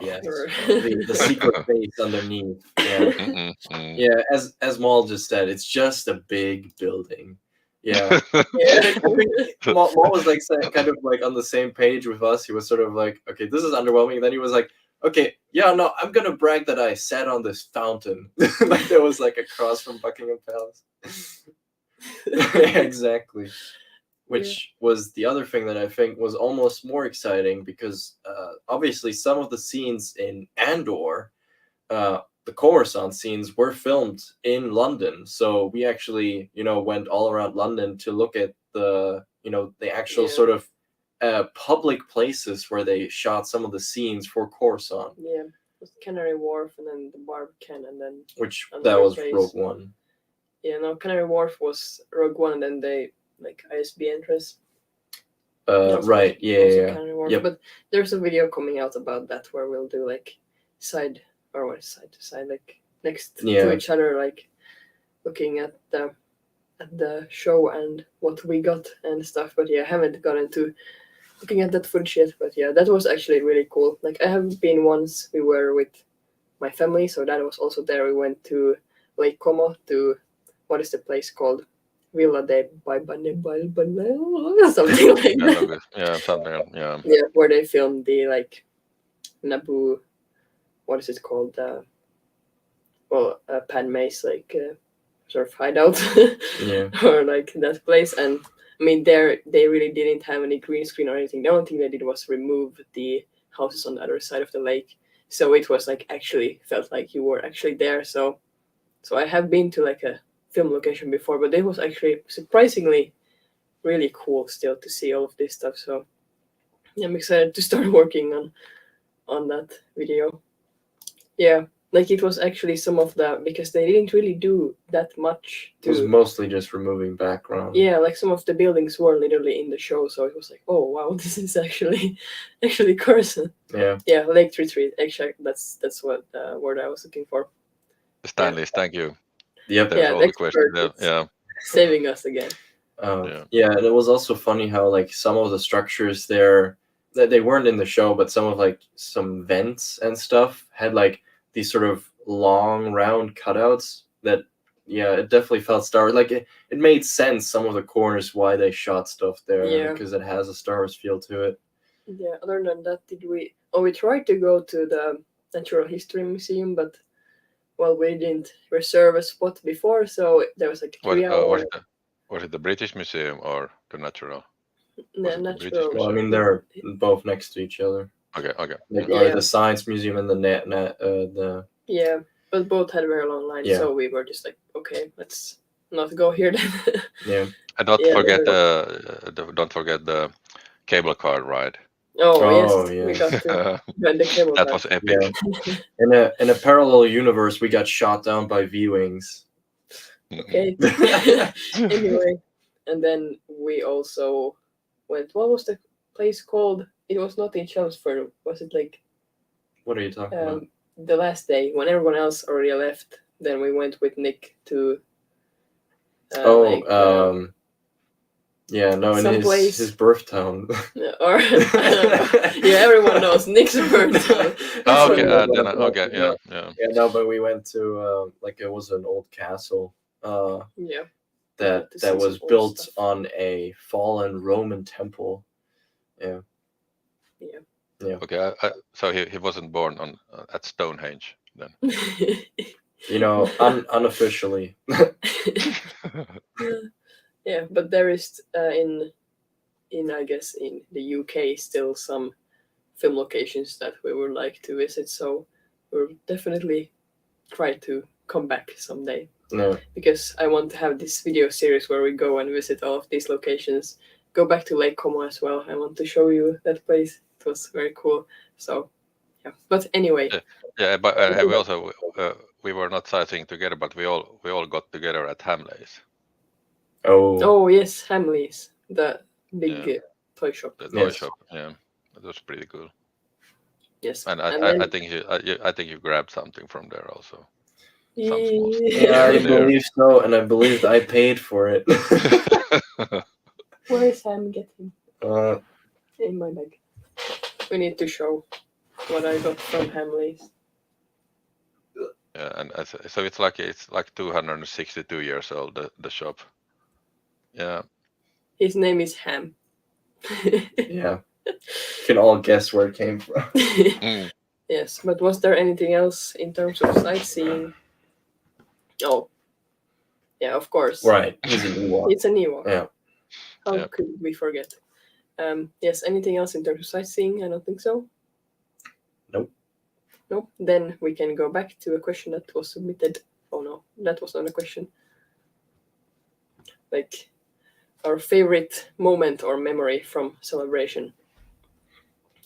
yes, Sure. the secret base underneath. Yeah, yeah. As Maul just said, it's just a big building. Yeah, Yeah. I think Maul was like kind of like on the same page with us. He was sort of like, okay, this is underwhelming. And then he was like, okay, yeah, no, I'm gonna brag that I sat on this fountain, like there was like across from Buckingham Palace. Exactly. Which was the other thing that I think was almost more exciting, because obviously some of the scenes in Andor, the Coruscant scenes, were filmed in London. So we actually, went all around London to look at the actual sort of public places where they shot some of the scenes for Coruscant. Yeah, it was Canary Wharf, and then the Barbican, and then Which another that was place. Rogue One. Yeah, no, Canary Wharf was Rogue One, and then they like ISB entrance. Right. Yeah. also Yeah. Canary Wharf. Yep. But there's a video coming out about that where we'll do like side to side, like next to Yeah. each other, like looking at the show and what we got and stuff. But yeah, I haven't gotten to looking at that footage yet. But yeah, that was actually really cool. Like I have been once. We were with my family, so that was also there. We went to Lake Como to what is the place called? Villa de something like Yeah, that. no, yeah, something. Yeah. Yeah, where they filmed the like Naboo. What is it called? Padme's like sort of hideout, Yeah. or like that place. And I mean, there they really didn't have any green screen or anything. The only thing they did was remove the houses on the other side of the lake, so it was like actually felt like you were actually there. So I have been to like a film location before, but it was actually surprisingly really cool still to see all of this stuff. So I'm excited to start working on that video. Yeah, like it was actually some of the because they didn't really do that much It was to. mostly just removing background. Yeah, like some of the buildings were literally in the show, so it was like, oh wow, this is actually Carson. Yeah. Yeah, Lake Retreat. Actually, that's what word I was looking for. Stanley, thank you. Yep. There's Yeah, all the the questions expert there. is Yeah. saving us again. Yeah, and it was also funny how like some of the structures there that they weren't in the show, but some of like some vents and stuff had like these sort of long round cutouts that it definitely felt Star Wars. Like it made sense some of the corners why they shot stuff there Yeah. because it has a Star Wars feel to it. Yeah. Other than that, we tried to go to the Natural History Museum, but well, we didn't reserve a spot before, so there was like 3 hours. Was it the British Museum or the Natural? Was it the British Natural. Well, I Museum? mean they're both next to each other. Okay. Like, Yeah. or the Science Museum and the Yeah, but both had very long lines, Yeah. so we were just like, okay, let's not go here then. yeah. And don't Yeah, forget there don't forget the cable car ride. Oh, Oh, yes, we yeah. got to ride the cable That car. was epic. Yeah. In a parallel universe, we got shot down by V-wings. Okay. Anyway, and then we also went. What was the place called? It was not in Chelmsford. Was it like What are you talking about? the last day when everyone else already left? Then we went with Nick to. Yeah, no, in someplace. his birth town. Or yeah, everyone knows Nick's birthday. Oh, okay. So, Yeah. Yeah, no, but we went to like it was an old castle. Yeah. That to see was some old built stuff. on a fallen Roman temple. Yeah. Yeah. Yeah. Okay. So he wasn't born on at Stonehenge then. You know, unofficially. Yeah, but there is in I guess in the UK still some film locations that we would like to visit. So we'll definitely try to come back someday. No. Because I want to have this video series where we go and visit all of these locations. Go back to Lake Como as well. I want to show you that place. It was very cool. So yeah. But anyway. Yeah, but we also we were not sightseeing together, but we all got together at Hamley's. Oh yes, Hamley's, the big toy shop. The toy shop, yeah, it was pretty cool. Yes, and then, I think you grabbed something from there also. Yeah, I believe so, and I believe I paid for it. Where is Ham getting? In my bag. We need to show what I got from Hamley's. Yeah, and so it's like 262 years old. The shop. Yeah. His name is Ham. Yeah. Can all guess where it came from. Yes, but was there anything else in terms of sightseeing? Oh, yeah, of course. Right, he's an Ewok. It's an Ewok. Yeah. How could we forget? Yes, anything else in terms of sightseeing? I don't think so. Nope. Then we can go back to a question that was submitted. Oh no, that was not a question. Like our favorite moment or memory from Celebration.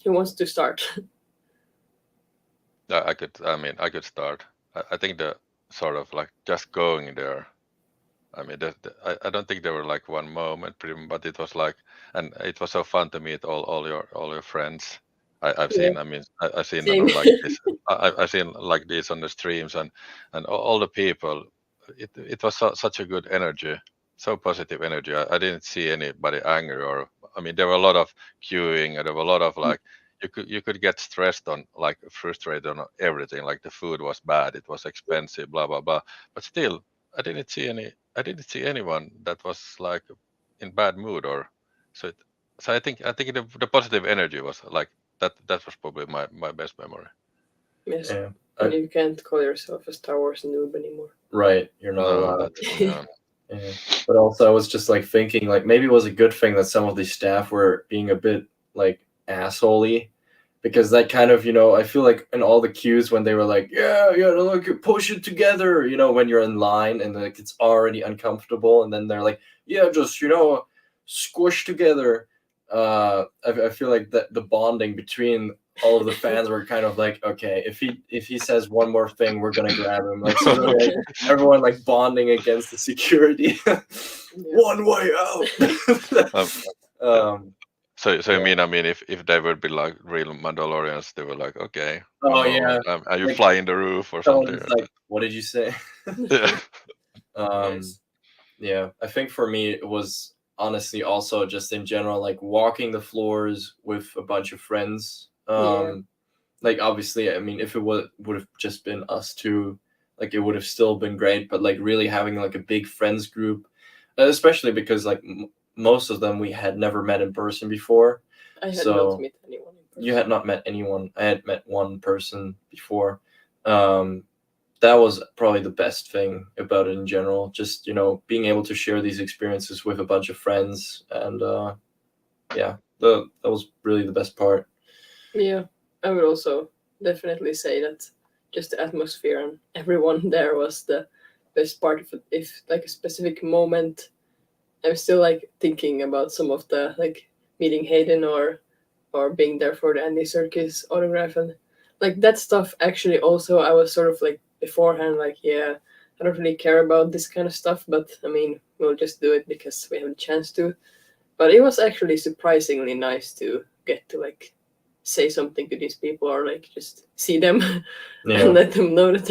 Who wants to start? I could start. I think the sort of like just going there I mean, I don't think there were like one moment, but it was like, and it was so fun to meet all your friends. I've Yeah, seen, I mean, I've seen them same. like this. I've seen like this on the streams, and all the people. It was such a good energy, so positive energy. I didn't see anybody angry, or I mean, there were a lot of queuing, and there were a lot of like you could get stressed on, like frustrated on everything. Like the food was bad, it was expensive, blah blah blah. But still, I didn't see anyone that was like in bad mood, or so. So I think the positive energy was like that. That was probably my best memory. Yes, Yeah. and you can't call yourself a Star Wars noob anymore. Right. You're not No, allowed. that's yeah. Yeah. But also, I was just like thinking, like maybe it was a good thing that some of these staff were being a bit like assholey, because that kind of, I feel like in all the cues when they were like, yeah, yeah, look, push it together, when you're in line and like it's already uncomfortable, and then they're like, yeah, just squish together. I feel like that the bonding between all of the fans were kind of like, okay, if he says one more thing, we're gonna grab him. Like suddenly, like, everyone like bonding against the security. One way out. Um, um, so you yeah. mean, I mean, if they would be like real Mandalorians, they were like, okay, one Oh yeah, moment, are you like flying the roof or something? someone's like, "What did you say?" Yeah. um, Yes. yeah, I think for me it was honestly also just in general like walking the floors with a bunch of friends. Yeah. Like obviously, I mean, if it would have just been us two, like it would have still been great. But like really having like a big friends group, especially because like most of them we had never met in person before. I had not So met anyone in person. you had not met anyone. I had met one person before. Um, that was probably the best thing about it in general. Just being able to share these experiences with a bunch of friends, and yeah, that was really the best part. Yeah, I would also definitely say that just the atmosphere and everyone there was the best part of it. If like a specific moment, I'm still like thinking about some of the like meeting Hayden or being there for the Andy Serkis autograph, and like that stuff. Actually, also I was sort of like beforehand like, yeah, I don't really care about this kind of stuff, but I mean we'll just do it because we have a chance to. But it was actually surprisingly nice to get to like say something to these people or like just see them Yeah. and let them know that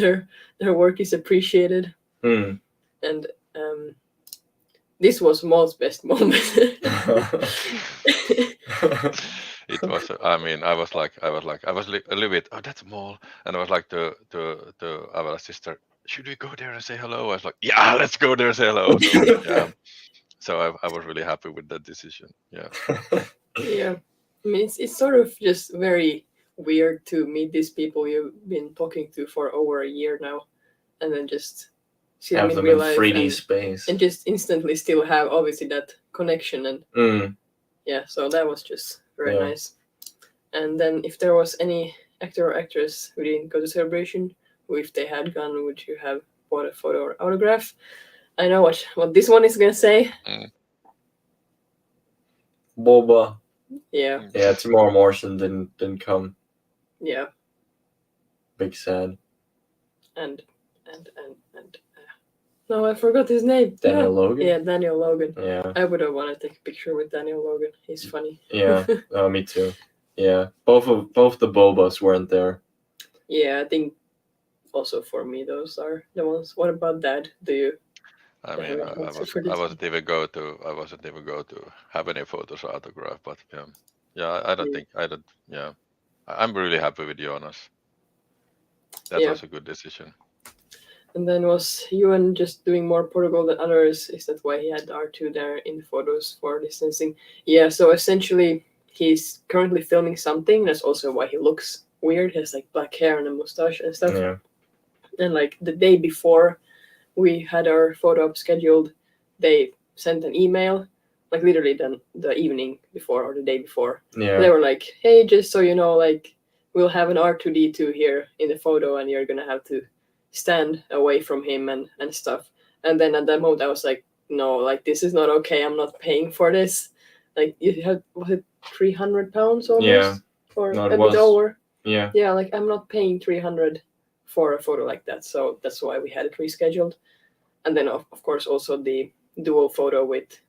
their work is appreciated. Hmm. And this was Maul's best moment. It was. I mean, I was a little bit. Oh, that's a mall, and I was like to Avela's sister. Should we go there and say hello? I was like, yeah, let's go there and say hello. So yeah, so I was really happy with that decision. Yeah. Yeah, I mean it's sort of just very weird to meet these people you've been talking to for over a year now, and then just see them Have in them real in life 3D space. and just instantly still have obviously that connection. And Mm. yeah, so that was just very Yeah. nice. And then if there was any actor or actress who didn't go to celebration, who if they had gone, would you have bought a photo or autograph? I know what this one is gonna say. Mm. Boba. Yeah, Yeah, Tamara Morrison didn't come. yeah, Big sad. and no, I forgot his name. Daniel Logan. Yeah, Daniel Logan. Yeah. I would have wanted to take a picture with Daniel Logan. He's funny. Yeah. Me too. Yeah. Both the Bobas weren't there. Yeah, I think also for me those are the ones. What about Dad? Do you? I have mean, an answer for I this? wasn't even go to have any photos or autograph, but yeah, yeah. I don't think I don't. Yeah, I'm really happy with Jonas. That Yeah. was a good decision. And then was Ewan just doing more protocol than others? Is that why he had R2 there in the photos for distancing? Yeah, so essentially he's currently filming something. That's also why he looks weird. He has like black hair and a mustache and stuff. Yeah. And like the day before we had our photo up scheduled, they sent an email, like literally the evening before or the day before. Yeah. They were like, hey, just so you know, like we'll have an R2D2 here in the photo and you're gonna have to stand away from him and stuff. And then at that moment I was like, no, like this is not okay. I'm not paying for this. Like you had, was it £300 almost? Yeah. Or No, it a bit was. over. Yeah. Yeah, like I'm not paying 300 for a photo like that. So that's why we had it rescheduled. And then of course also the dual photo with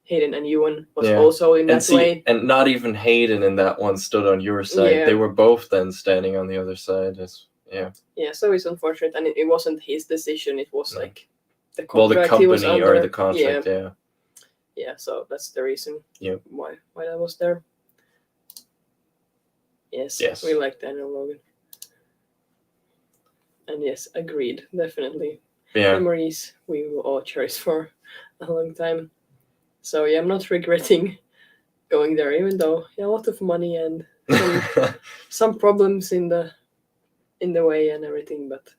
Hayden and Ewan was Yeah. also in And that way. and not even Hayden in that one stood on your side. Yeah. They were both then standing on the other side. Yeah, so it's unfortunate, and it wasn't his decision. It was No. like the Well, the contract he was company under. or the contract, yeah. Yeah, so that's the reason Yep. why that was there. Yes, Yes. we like Daniel Logan. And yes, agreed, definitely. Yeah. Memories we will all cherish for a long time. So yeah, I'm not regretting going there, even though a lot of money and some problems in the way and everything, but.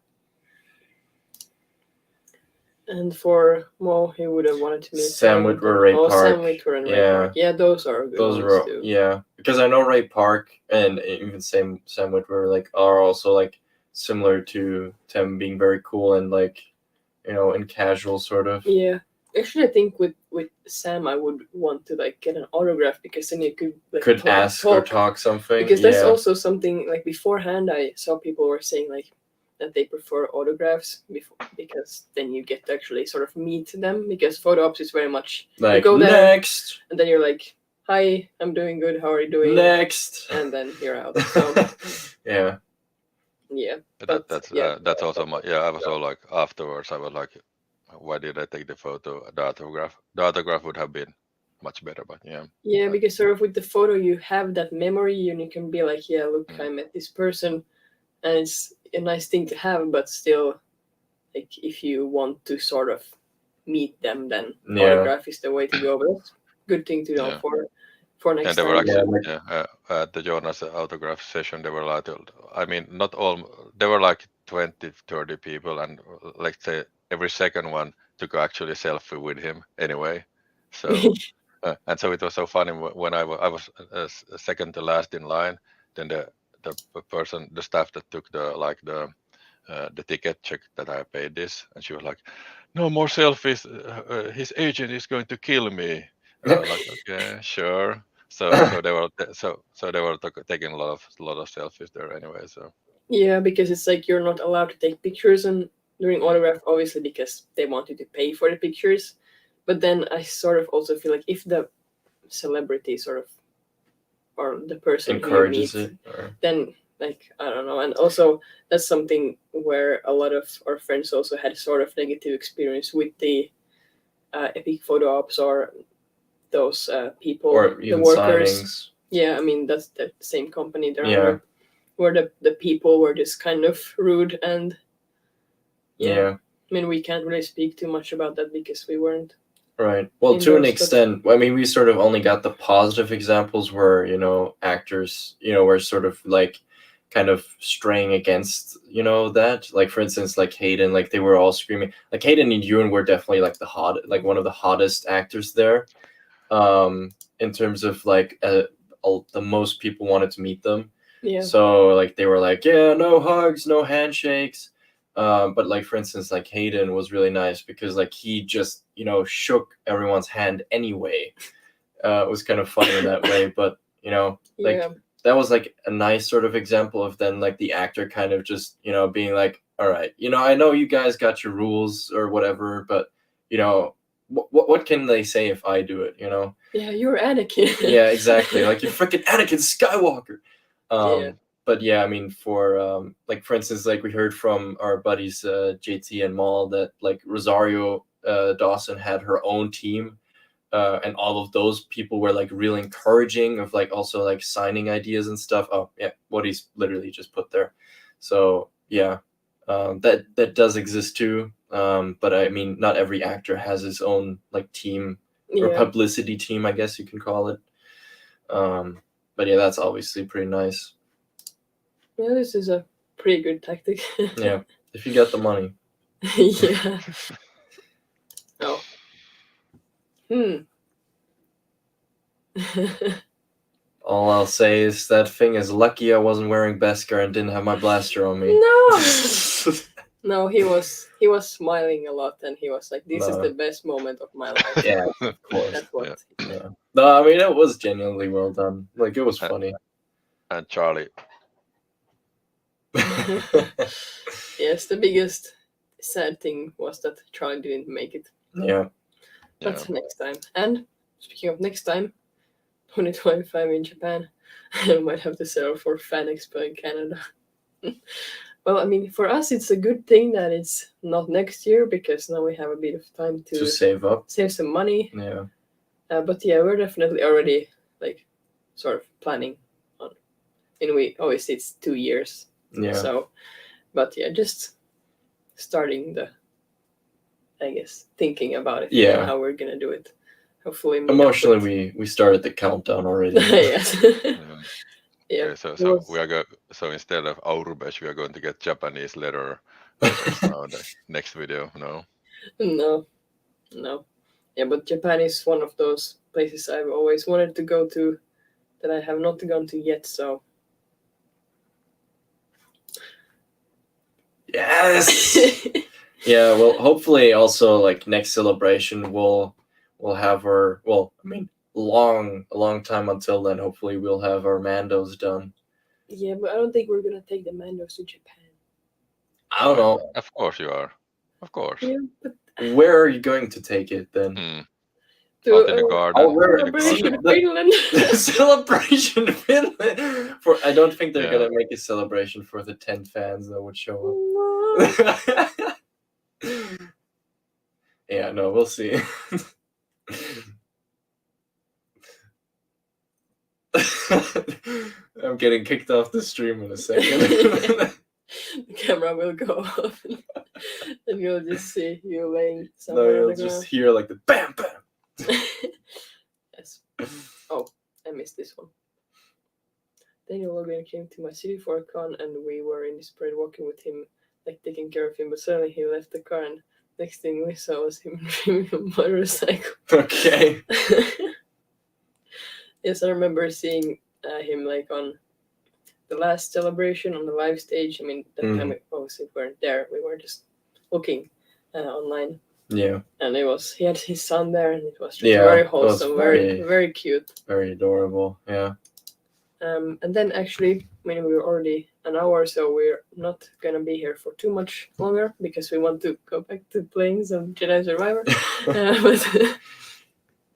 And for Mo, he would have wanted to meet Sam Witwer, Ray Park. Sam Witwer and Ray Park. Yeah, those are good those ones were too. Yeah, because I know Ray Park and even Sam Witwer like are also like similar to Tim, being very cool and like, you know, and casual sort of. Yeah, actually, I think with Sam, I would want to like get an autograph, because then you could ask or talk something. Because that's also something like beforehand. I saw people were saying like that they prefer autographs because then you get to actually sort of meet them, because photo ops is very much like, you go there next, and then you're like, hi, I'm doing good, how are you doing? Next. And then you're out. So yeah. That's also my I was all like, afterwards I was like, why did I take the photo? The autograph would have been much better, but yeah, because sort of with the photo you have that memory and you can be like, yeah, look, I met this person, and it's a nice thing to have, but still, like, if you want to sort of meet them, then autograph is the way to go. But that's a good thing to know for next and they time. were actually at the Jonas autograph session, they were like, I mean, not all, there were like 20, 30 people, and let's say every second one took actually a selfie with him anyway. So and so it was so funny when I was second to last in line. Then the person, the staff that took the ticket checked that I paid this, and she was like, "No more selfies. His agent is going to kill me." And I was like, "Okay, sure." So they were taking a lot of selfies there anyway. So yeah, because it's like you're not allowed to take pictures and during autograph, obviously, because they want you to pay for the pictures. But then I sort of also feel like if the celebrity sort of, or the person encourages who you meet, it, then like, I don't know. And also that's something where a lot of our friends also had sort of negative experience with the epic photo ops or those people, or even the workers. signings. Yeah, I mean that's the same company they're under, where the people were just kind of rude and I mean, we can't really speak too much about that because we weren't. Right. Well, to an extent, I mean, we sort of only got the positive examples where, you know, actors, you know, were sort of like kind of straying against, you know, that. Like, for instance, like Hayden, like they were all screaming. Like Hayden and Ewan were definitely like one of the hottest actors there. In terms of like the most people wanted to meet them. Yeah. So like they were like, yeah, no hugs, no handshakes. But like, for instance, like Hayden was really nice because like he just, you know, shook everyone's hand anyway. It was kind of funny in that way, but you know, like that was like a nice sort of example of then like the actor kind of just, you know, being like, all right, you know, I know you guys got your rules or whatever, but you know, what can they say if I do it, you know? Yeah, you're Anakin. Yeah, exactly. Like you're freaking Anakin Skywalker. But yeah, I mean, for like for instance, like we heard from our buddies JT and Maul that like Rosario Dawson had her own team, and all of those people were like really encouraging of like also like signing ideas and stuff. Oh yeah, what he's literally just put there. So yeah, that does exist too. But I mean, not every actor has his own like team or publicity team, I guess you can call it. But yeah, that's obviously pretty nice. Yeah, this is a pretty good tactic. Yeah, if you get the money. Yeah. Oh. All I'll say is that thing is lucky I wasn't wearing Beskar and didn't have my blaster on me. No. No, he was smiling a lot, and he was like, "This is the best moment of my life." Yeah, of course. That's what. Yeah. No, I mean it was genuinely well done. Like it was funny. And Charlie. Yes, the biggest sad thing was that Charlie didn't make it. Yeah. But next time. And speaking of next time, 2025 in Japan, I might have to settle for Fan Expo in Canada. Well, I mean, for us, it's a good thing that it's not next year because now we have a bit of time To save up. save some money. Yeah. But yeah, we're definitely already like sort of planning on. We obviously it's 2 years. Yeah. So, but yeah, just starting I guess thinking about it. Yeah. And how we're gonna do it. Hopefully. Emotionally, we started the countdown already. Yes. Yeah. Okay, so we are so instead of Aurubesh, we are going to get Japanese letters now. The next video, no. No. Yeah, but Japan is one of those places I've always wanted to go to that I have not gone to yet. So. Yes. Yeah. Well, hopefully, also like next celebration, we'll have our. Well, I mean, a long time until then. Hopefully, we'll have our Mandos done. Yeah, but I don't think we're gonna take the Mandos to Japan. I don't know. Of course you are. Of course. Yeah, but Where are you going to take it then? Out in the garden. Celebration Finland. Celebration Finland. I don't think they're gonna make a celebration for the 10 fans that would show up. Yeah, no, we'll see. I'm getting kicked off the stream in a second. The camera will go off, and you'll just see you laying No, somewhere on you'll the just ground. hear like the bam bam. Yes. Oh, I missed this one. Daniel Logan came to my city for a con, and we were in this parade walking with him, like taking care of him. But suddenly he left the car, and next thing we saw was him driving a motorcycle. Okay. Yes, I remember seeing him like on the last celebration on the live stage. I mean, that time we obviously weren't there. We were just looking online. Yeah. And he had his son there, and it was just very wholesome, very cute. Very adorable, yeah. And then actually, I mean, we were already an hour, so we're not gonna be here for too much longer because we want to go back to playing some Jedi Survivor.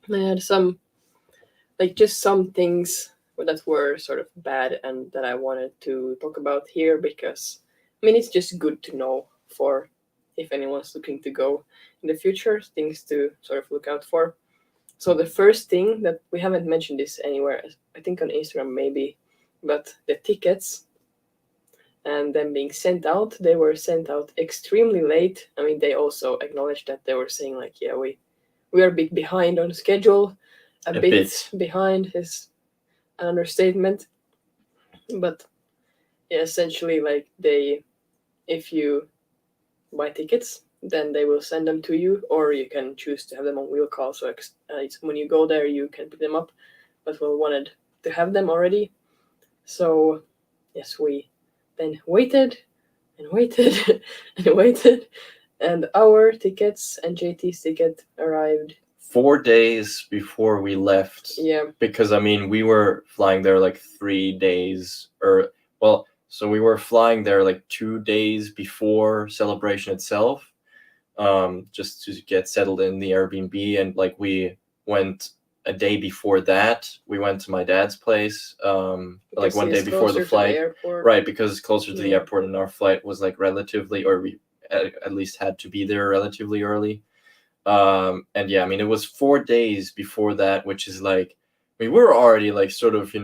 But I had some things that were sort of bad and that I wanted to talk about here because, I mean, it's just good to know for if anyone's looking to go in the future, things to sort of look out for. So the first thing that we haven't mentioned this anywhere, I think on Instagram maybe, but the tickets and them being sent out, they were sent out extremely late. I mean, they also acknowledged that they were saying like, yeah, we are a bit behind on schedule. A bit behind is an understatement. But yeah, essentially like if you buy tickets, then they will send them to you, or you can choose to have them on wheel call. So it's when you go there, you can pick them up. But we wanted to have them already. So yes, we then waited and waited and waited. And our tickets and JT's ticket arrived 4 days before we left. Yeah. Because, I mean, we were flying there like 3 days so we were flying there like 2 days before celebration itself, just to get settled in the Airbnb. And like we went a day before that, we went to my dad's place, like 1 day before the flight. Right, because it's closer to the airport, and our flight was like relatively, or we at least had to be there relatively early. And yeah, I mean, it was 4 days before that, which is like, I mean, we were already like sort of,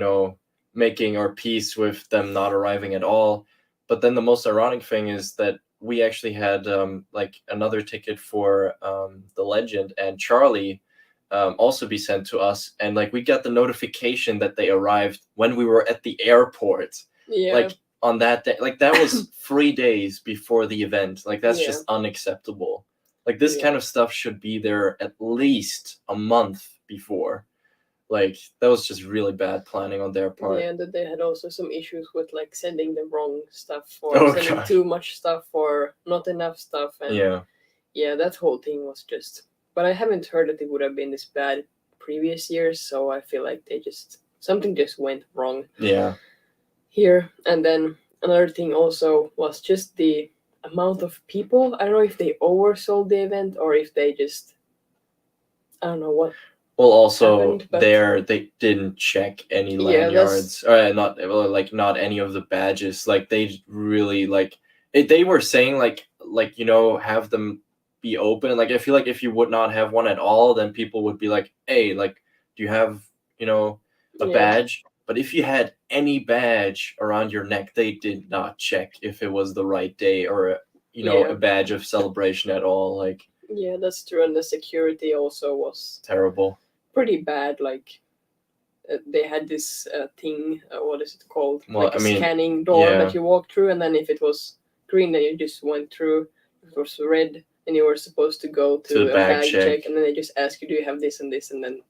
making our peace with them not arriving at all. But then the most ironic thing is that we actually had like another ticket for the Legend and Charlie also be sent to us. And like we got the notification that they arrived when we were at the airport. Yeah. Like on that day, like that was 3 days before the event. Like that's just unacceptable. Like this kind of stuff should be there at least a month before. Like that was just really bad planning on their part. Yeah, and that they had also some issues with like sending the wrong stuff or sending too much stuff or not enough stuff. And yeah, that whole thing was just. But I haven't heard that it would have been this bad previous years, so I feel like something just went wrong. Yeah. Here, and then another thing also was just the amount of people. I don't know if they oversold the event or if they just, I don't know what Well, also happened, but there they didn't check any yeah, that's lanyards, not well, like not any of the badges. Like they really like it, they were saying like have them be open. Like I feel like if you would not have one at all, then people would be like, hey, like do you have a yeah, badge? But if you had any badge around your neck, they did not check if it was the right day or a yeah, badge of celebration at all. Like yeah, that's true. And the security also was terrible. pretty bad. Like they had this thing, what is it called? Well, Like I a mean, scanning door yeah, that you walk through, and then if it was green, then you just went through. If it was red, then you were supposed to go to the to a bag bag check. check, and then they just ask you, do you have this and this, and then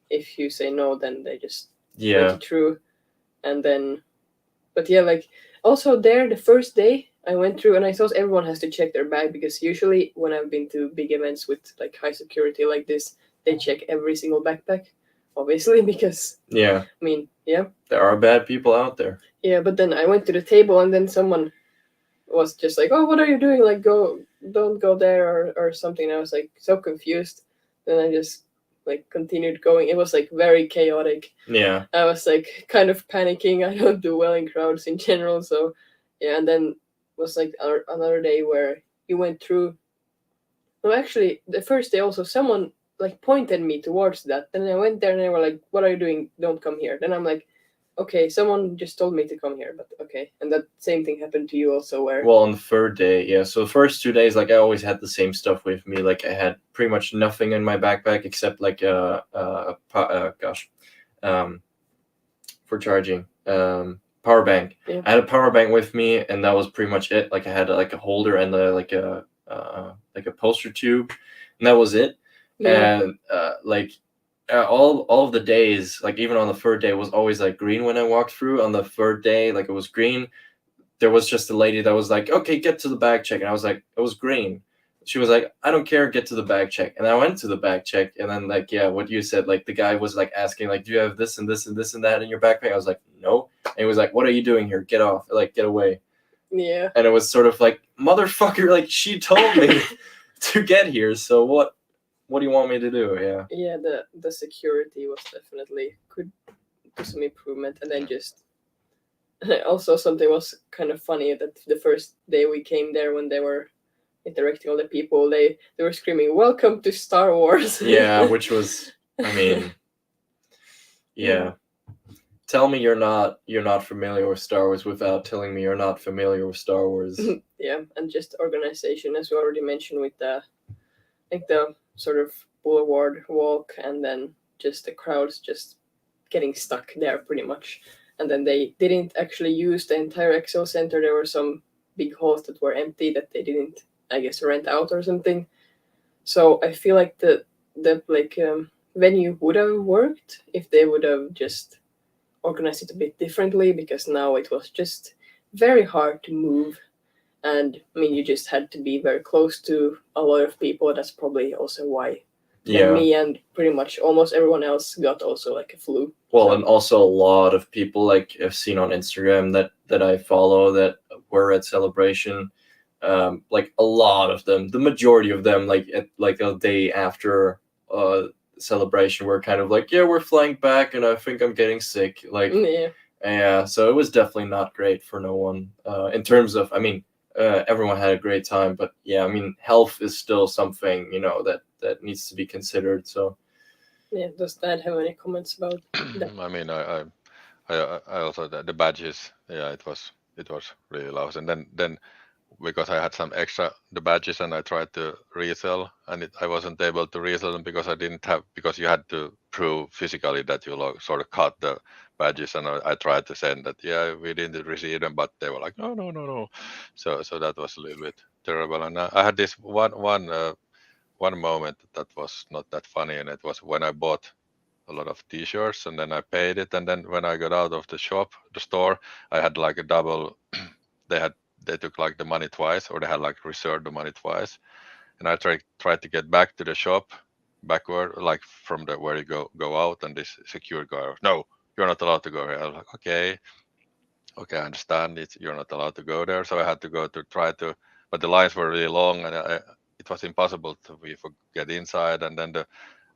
if you say no, then they just let Yeah. you through, and then, but yeah, like also there the first day I went through, and I thought everyone has to check their bag because usually when I've been to big events with like high security like this, they check every single backpack, obviously because Yeah. I mean, yeah, There are bad people out there. yeah. But then I went to the table, and then someone was just like, "Oh, what are you doing? Like, go, don't go there," or something. And I was like so confused. Then I just like continued going. It was like very chaotic. Yeah. I was like kind of panicking. I don't do well in crowds in general, so yeah. And then was like another day where you went through. No, actually, the first day also someone like pointed me towards that. Then I went there, and they were like, "What are you doing? Don't come here." Then I'm like, "Okay, someone just told me to come here, but okay." And that same thing happened to you also, where Well, on the third day, yeah. So the first 2 days, like I always had the same stuff with me. Like I had pretty much nothing in my backpack except like um, for charging power bank. yeah, I had a power bank with me, and that was pretty much it. Like I had like a holder and like a poster tube, and that was it. yeah, And all of the days, like even on the third day, was always like green when I walked through. On the third day, like it was green. There was just a lady that was like, "Okay, get to the bag check," and I was like, "It was green." She was like, "I don't care, get to the bag check," and I went to the bag check, and then like yeah, what you said, like the guy was like asking like, "Do you have this and this and this and that in your backpack?" I was like, "No," and he was like, "What are you doing here? Get off! Like get away!" yeah, And it was sort of like, "Motherfucker! Like she told me to get here, so what do you want me to do?" Yeah. yeah. The security was definitely could do some improvement, and then just also something was kind of funny that the first day we came there when they were interacting all the people, they were screaming, "Welcome to Star Wars!" Yeah, which was, I mean, yeah. Tell me you're not familiar with Star Wars without telling me you're not familiar with Star Wars. Yeah, and just organization, as we already mentioned, with the like the sort of boulevard walk, and then just the crowds just getting stuck there pretty much. And then they didn't actually use the entire Excel Center. There were some big halls that were empty that they didn't, I guess, rent out or something. So I feel like the like venue would have worked if they would have just organized it a bit differently, because now it was just very hard to move. And I mean, you just had to be very close to a lot of people. That's probably also why then Yeah. me and pretty much almost everyone else got also like a flu. Well, So and also a lot of people like I've seen on Instagram that I follow that were at Celebration. Like a lot of them, the majority of them, like at like a day after Celebration, were kind of like, yeah, we're flying back, and I think I'm getting sick. Like, yeah, yeah, so it was definitely not great for no one. In terms of, I mean, everyone had a great time, but yeah, I mean, health is still something that needs to be considered. So yeah. Does Dad have any comments about that? I mean, I also the badges. Yeah, it was really lousy. And then because I had some extra the badges and I tried to resell, and I wasn't able to resell them because I didn't have, because you had to prove physically that you sort of cut the badges, and I tried to send that, yeah, we didn't receive them, but they were like, no, no, no, no. So that was a little bit terrible. And I had this one moment that was not that funny, and it was when I bought a lot of t-shirts and then I paid it, and then when I got out of the store, I had like a double they had they took like the money twice, or they had like reserved the money twice. And I tried to get back to the shop backward, like from the where you go out, and this secure guy, no, you're not allowed to go here. I was like, okay, I understand it, you're not allowed to go there. So I had to go to try to, but the lines were really long, and it was impossible to get inside. And then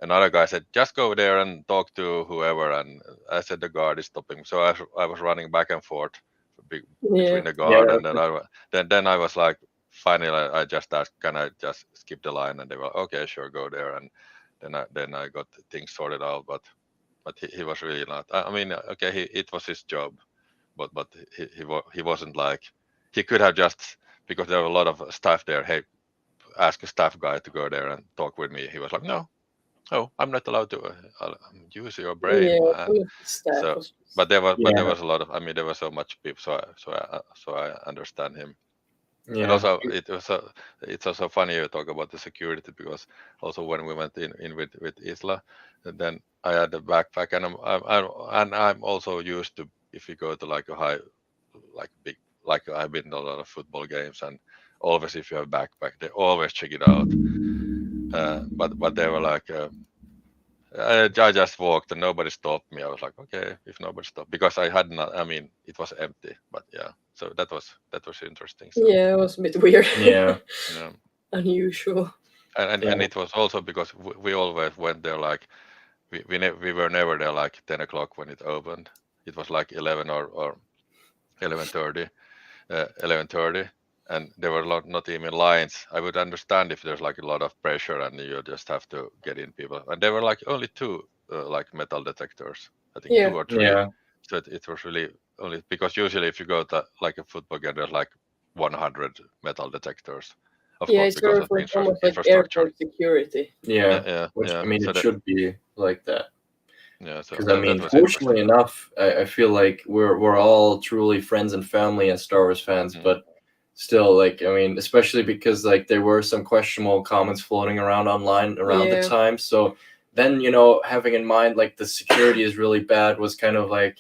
another guy said, just go there and talk to whoever. And I said, the guard is stopping. So I was running back and forth between the guard, Yeah. and then I was like, finally, I just asked, can I just skip the line? And they were okay, sure, go there. And then I got things sorted out. But he was really not. I mean, okay, it was his job, but he wasn't like, he could have just, because there were a lot of staff there. Hey, ask a staff guy to go there and talk with me. He was like, no, I'm not allowed to use your brain, Yeah, man. some of the staff So, was but there Yeah. was a lot of. I mean, there was so much people, so I understand him. Yeah. And also, it's also funny you talk about the security, because also when we went in with Isla, and then I had a backpack, and I'm also used to, if you go to like a high, like big, like I've been to a lot of football games, and always if you have backpack, they always check it out. But they were like. I just walked and nobody stopped me. I was like, okay, if nobody stopped, because I had not. I mean, it was empty. But yeah, so that was interesting. So yeah, it was a bit weird. Yeah. yeah, Unusual. and it was also because we always went there like we were never there like 10 o'clock when it opened. It was like 11 or 11:30, 11:30, and there were not even lines. I would understand if there's like a lot of pressure and you just have to get in people. And there were like only two like metal detectors, I think Yeah. 2 or 3. Yeah. So it was really only, because usually if you go to like a football game, there's like 100 metal detectors. Of Yeah, course, it's sort because of of like almost like infrastructure. airport security. Yeah. Which I mean, So it should be like that. so Because I that mean, was fortunately interesting. enough, I feel like we're all truly friends and family as Star Wars fans, Mhm. but still, like, I mean, especially because like there were some questionable comments floating around online around the Yeah. time. So then, having in mind like the security is really bad was kind of like,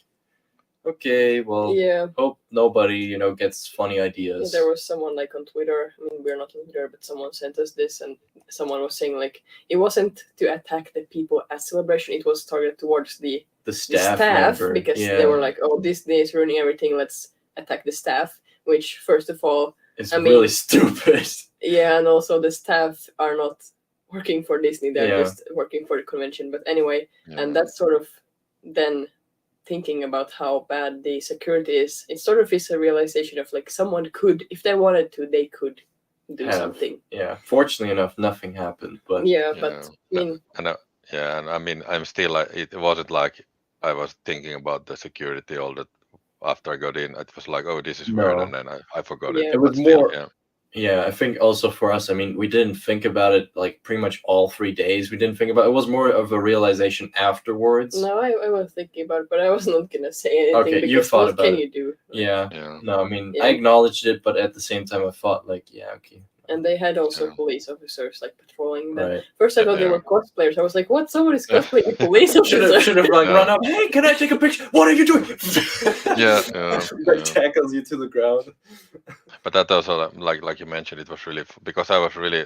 okay, well, Yeah. hope nobody gets funny Yeah, ideas. there was someone like on Twitter. I mean, we're not on Twitter, but someone sent us this, and someone was saying like it wasn't to attack the people at Celebration; it was targeted towards the staff member. because Yeah, they were like, "Oh, this day is ruining everything. Let's attack the staff." Which, first of all, it's I mean- really stupid. yeah, and also the staff are not working for Disney; they're Yeah. just working for the convention. But anyway, Yeah. and that's sort of then thinking about how bad the security is. It sort of is a realization of like someone could, if they wanted to, they could do Have. something. Yeah, fortunately enough, nothing happened. But Yeah, Yeah. but I mean, And I mean, I'm still like, it wasn't like I was thinking about the security all that after I got in. It was like, oh, this is weird, No. and then I forgot Yeah. it. It was But still, more- yeah. yeah, I think also for us, I mean, we didn't think about it like pretty much all 3 days. We didn't think about it. It was more of a realization afterwards. no, I was thinking about it, but I was not gonna say anything Okay, you because thought what about can it. you do? Yeah. Yeah. No, I mean, Yeah. I acknowledged it, but at the same time, I thought like, yeah, okay, And they had also Yeah. police officers like patrolling them. right. First, I thought they Yeah. were cosplayers. I was like, "What? Somebody's Yeah. cosplaying a police officer?" Should have like Yeah. run up. Hey, can I take a picture? What are you doing? Yeah, Like tackles you to the ground. But that also, like you mentioned, it was really because I was really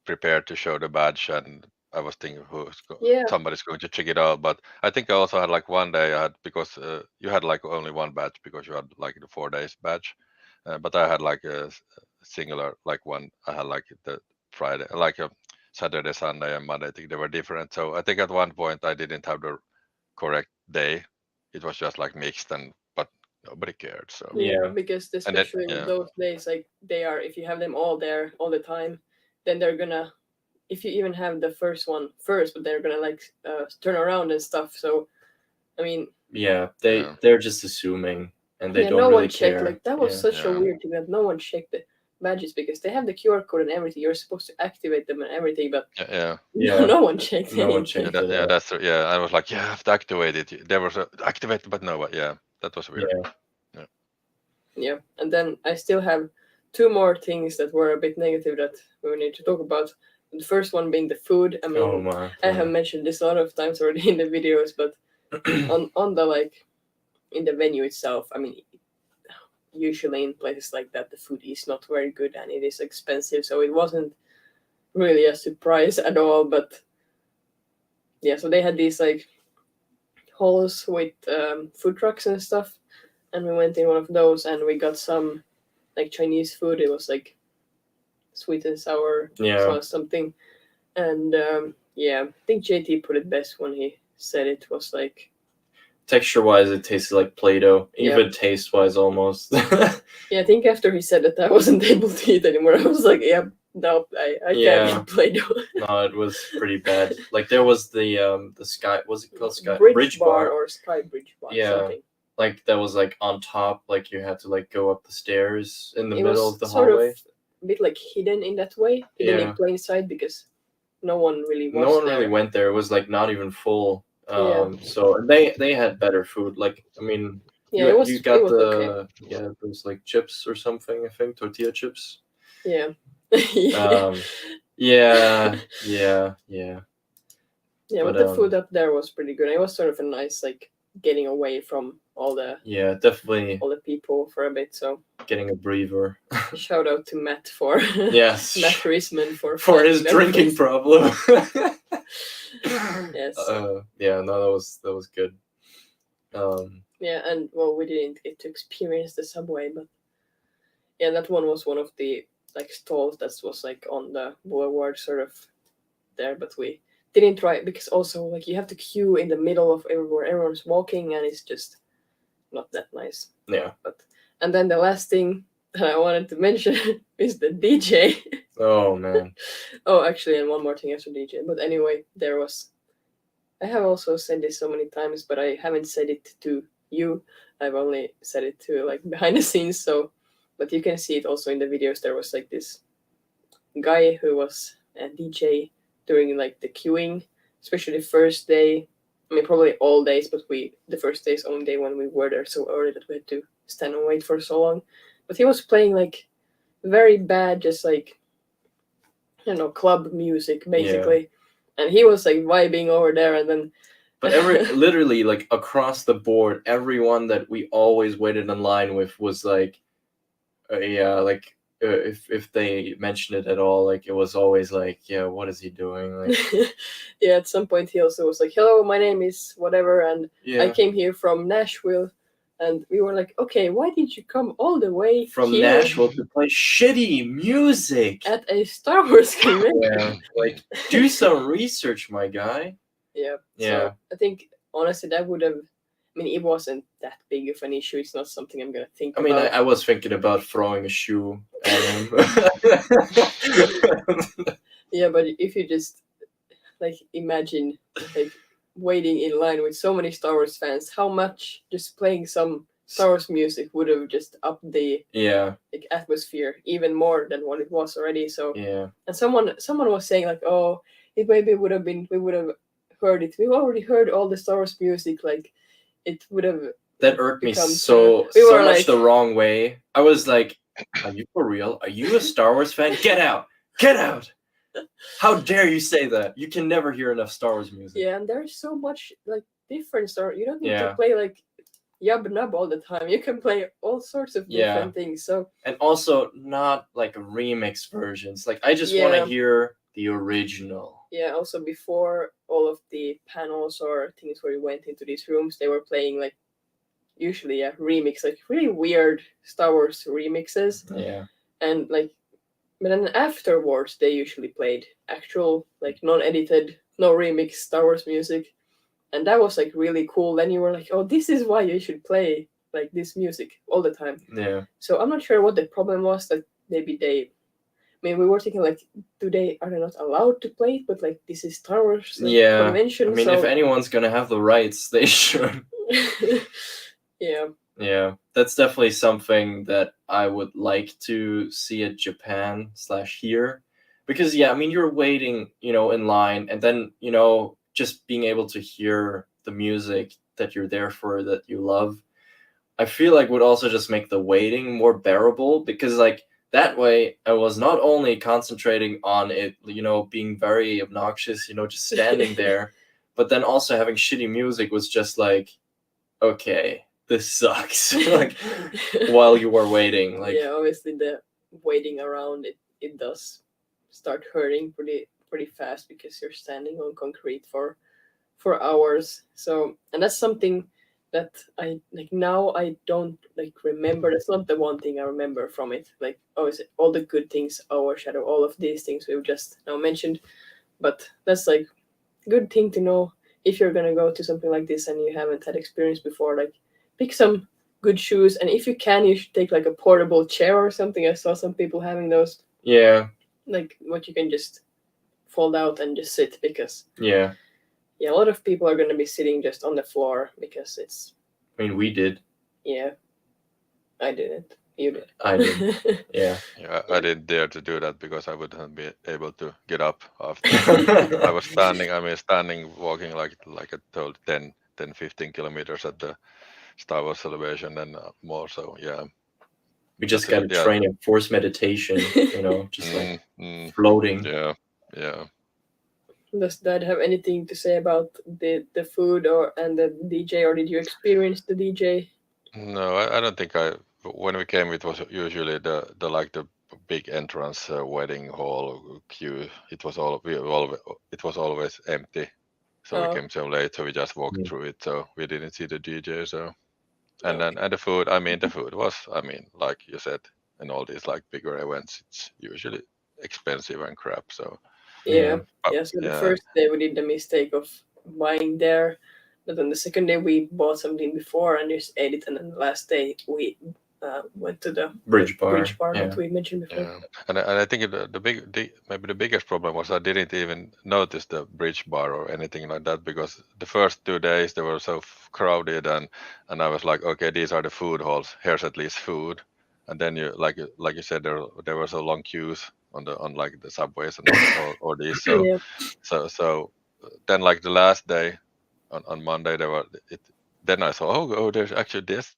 prepared to show the badge, and I was thinking Yeah. somebody's going to check it out. But I think I also had like one day I had, because you had like only one badge because you had like the 4 days badge, but I had like a singular like one. I had like the Friday, like a Saturday, Sunday, and Monday. I think they were different. So I think at one point I didn't have the correct day. It was just like mixed, but nobody cared. So Yeah, Yeah. because And then- especially with yeah. those days, like they are, if you have them all there all the time, then they're gonna, if you even have the first one first, but they're gonna like turn around and stuff. So, I mean, Yeah, Yeah. they're just assuming, and they yeah, don't no really one checked. care. Like that was Yeah. such a Yeah. weird thing that no one checked the badges because they have the QR code and everything. You're supposed to activate them and everything, but Yeah. Yeah. no one checked No one anything. checked. Yeah, that's yeah. I was like, yeah, I have to activate it. There was a activate, but no, yeah, that was weird. Yeah. Yeah, and then I still have two more things that were a bit negative that we need to talk about. The first one being the food. I mean, Oh my. I have mentioned this a lot of times already in the videos, but on the like in the venue itself, I mean, usually in places like that, the food is not very good and it is expensive, so it wasn't really a surprise at all. But yeah, so they had these like halls with food trucks and stuff, and we went in one of those and we got some like Chinese food. It was like sweet and sour sauce something, and I think JT put it best when he said it was like texture-wise, it tasted like Play-Doh, even taste-wise almost. I think after he said that, I wasn't able to eat anymore. I was like, no, I can't eat Play-Doh. No, it was pretty bad. Like there was the Sky, was it called Sky Bridge Bar or Sky Bridge Bar? Yeah, something. Like that was like on top, like you had to like go up the stairs in the It middle was of the sort hallway. Of a bit like hidden in that way, hidden in plain sight because no one really was. No one really went there. It was like not even full. So they had better food. Like I mean, you got it was the those like chips or something. I think tortilla chips. Yeah. Yeah. But the food up there was pretty good. It was sort of a nice like getting away from all the definitely all the people for a bit. So getting a breather. Shout out to Matt for yes, Matt Riesman for his drinking problem. Yes. No, that was good. And well, we didn't get to experience the subway, but that one was one of the like stalls that was like on the boulevard sort of there, but we didn't try it because also like you have to queue in the middle of everywhere everyone's walking, and it's just not that nice. And then the last thing that I wanted to mention is the DJ. Oh man. Actually, and one more thing after DJ. But anyway, there was. I have also said this so many times, but I haven't said it to you. I've only said it to like behind the scenes. So, but you can see it also in the videos. There was like this guy who was a DJ during like the queuing, especially the first day. I mean, probably all days, but the first day's only day when we were there so early that we had to stand and wait for so long. But he was playing like very bad, just like club music basically, and he was like vibing over there, and then. But literally like across the board, everyone that we always waited in line with was like, if they mentioned it at all, like it was always like, what is he doing? Like, at some point he also was like, hello, my name is whatever, and I came here from Nashville, and we were like, okay, why did you come all the way from here Nashville to play shitty music at a Star Wars convention? Like do some research, my guy. So I think honestly that would have. I mean, it wasn't that big of an issue. It's not something I'm gonna think about. I mean, I was thinking about throwing a shoe at him. But if you just like imagine like waiting in line with so many Star Wars fans, how much just playing some Star Wars music would have just upped the like atmosphere even more than what it was already. So and someone was saying like, oh, it maybe would have been we would have heard it. We've already heard all the Star Wars music, like. It would have. That irked me so much the wrong way. I was like, "Are you for real? Are you a Star Wars fan? Get out! Get out! How dare you say that? You can never hear enough Star Wars music." Yeah, and there's so much like different Star. You don't need to play like Yub Nub all the time. You can play all sorts of different things. So and also not like remix versions. Like I just want to hear the original. Yeah, also before all of the panels or things where you went into these rooms, they were playing like usually remix, like really weird Star Wars remixes. And like, but then afterwards they usually played actual like non-edited, no remix Star Wars music, and that was like really cool. Then you were like, oh, this is why you should play like this music all the time. So I'm not sure what the problem was, that maybe they. I mean, we were thinking like, are they not allowed to play it? But like, this is Star Wars convention. I mean, if anyone's gonna have the rights, they should. That's definitely something that I would like to see at Japan / here, because I mean, you're waiting, in line, and then just being able to hear the music that you're there for, that you love, I feel like would also just make the waiting more bearable, because like. That way, I was not only concentrating on it, being very obnoxious, just standing there, but then also having shitty music was just like, okay, this sucks. Like, while you were waiting, like obviously the waiting around it does start hurting pretty fast because you're standing on concrete for hours. So, and that's something that I like now I don't like remember. That's not the one thing I remember from it. Like oh, is it all the good things overshadow all of these things we've just now mentioned. But that's like good thing to know if you're gonna go to something like this and you haven't had experience before. Like pick some good shoes, and if you can, you should take like a portable chair or something. I saw some people having those, Yeah. like what you can just fold out and just sit because Yeah. yeah, a lot of people are gonna be sitting just on the floor because it's I mean, we did. yeah. I didn't. You did. I did. Yeah. Yeah, I didn't dare to do that because I wouldn't be able to get up after. I was standing. I mean, standing, walking like I told 10, 15 kilometers at the Star Wars celebration and more. So yeah, We just that's got to yeah. train in force meditation, just like floating. Yeah, yeah. Does that have anything to say about the food or and the DJ, or did you experience the DJ? No, I don't think I. When we came, it was usually the like the big entrance wedding hall queue. It was it was always empty. So we Oh. came so late, so we just walked Mm. through it. So we didn't see the DJ. So Okay. and the food. I mean, the food was. I mean, like you said, in all these like bigger events, it's usually expensive and crap. So Yeah. but, Yeah. So the yeah, first day we did the mistake of buying there, but then the second day we bought something before and just ate it, and then the last day we went to the Bridge bar. that Yeah. we mentioned before. yeah. And I think maybe the biggest problem was I didn't even notice the bridge bar or anything like that because the first 2 days they were so crowded and I was like, okay, these are the food halls. Here's at least food. And then you like you said there were so long queues on like the subways and all these. So Yeah. so then like the last day on Monday there were it. Then I saw there's actually this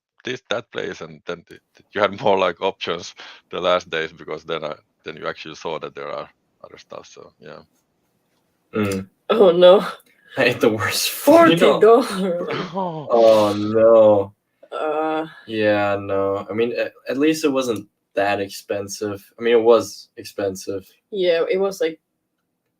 that place and then you had more like options the last days because then you actually saw that there are other stuff. So yeah. Mm. Oh no. I ate the worst. $40. Oh no. Uh. Yeah, no. I mean, at least it wasn't that expensive. I mean, it was expensive. Yeah, it was like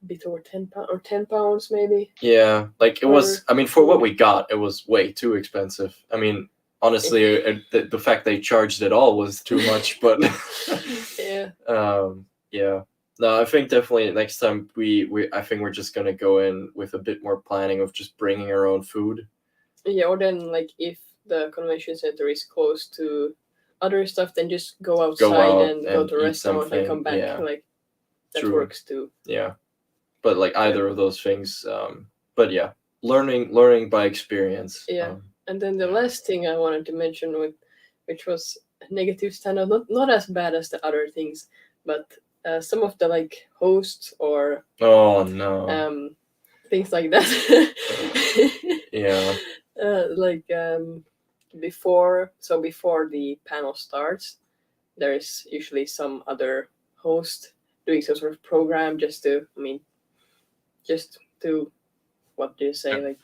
a bit over £10 or £10 maybe. Yeah, like it was. I mean, for what we got, it was way too expensive. I mean, honestly, the fact they charged it all was too much. But yeah. Yeah. No, I think definitely next time I think we're just gonna go in with a bit more planning of just bringing our own food. Yeah, or then like if the convention center is close to other stuff, then just go outside and go to a eat restaurant something. and come back. Yeah. Like that True. works too. Yeah, but like either of those things. But yeah, learning by experience. Yeah, and then the last thing I wanted to mention which was a negative standout, not as bad as the other things, but some of the like hosts or oh no, things like that. Yeah. Like before the panel starts, there is usually some other host doing some sort of program just to what do you say, like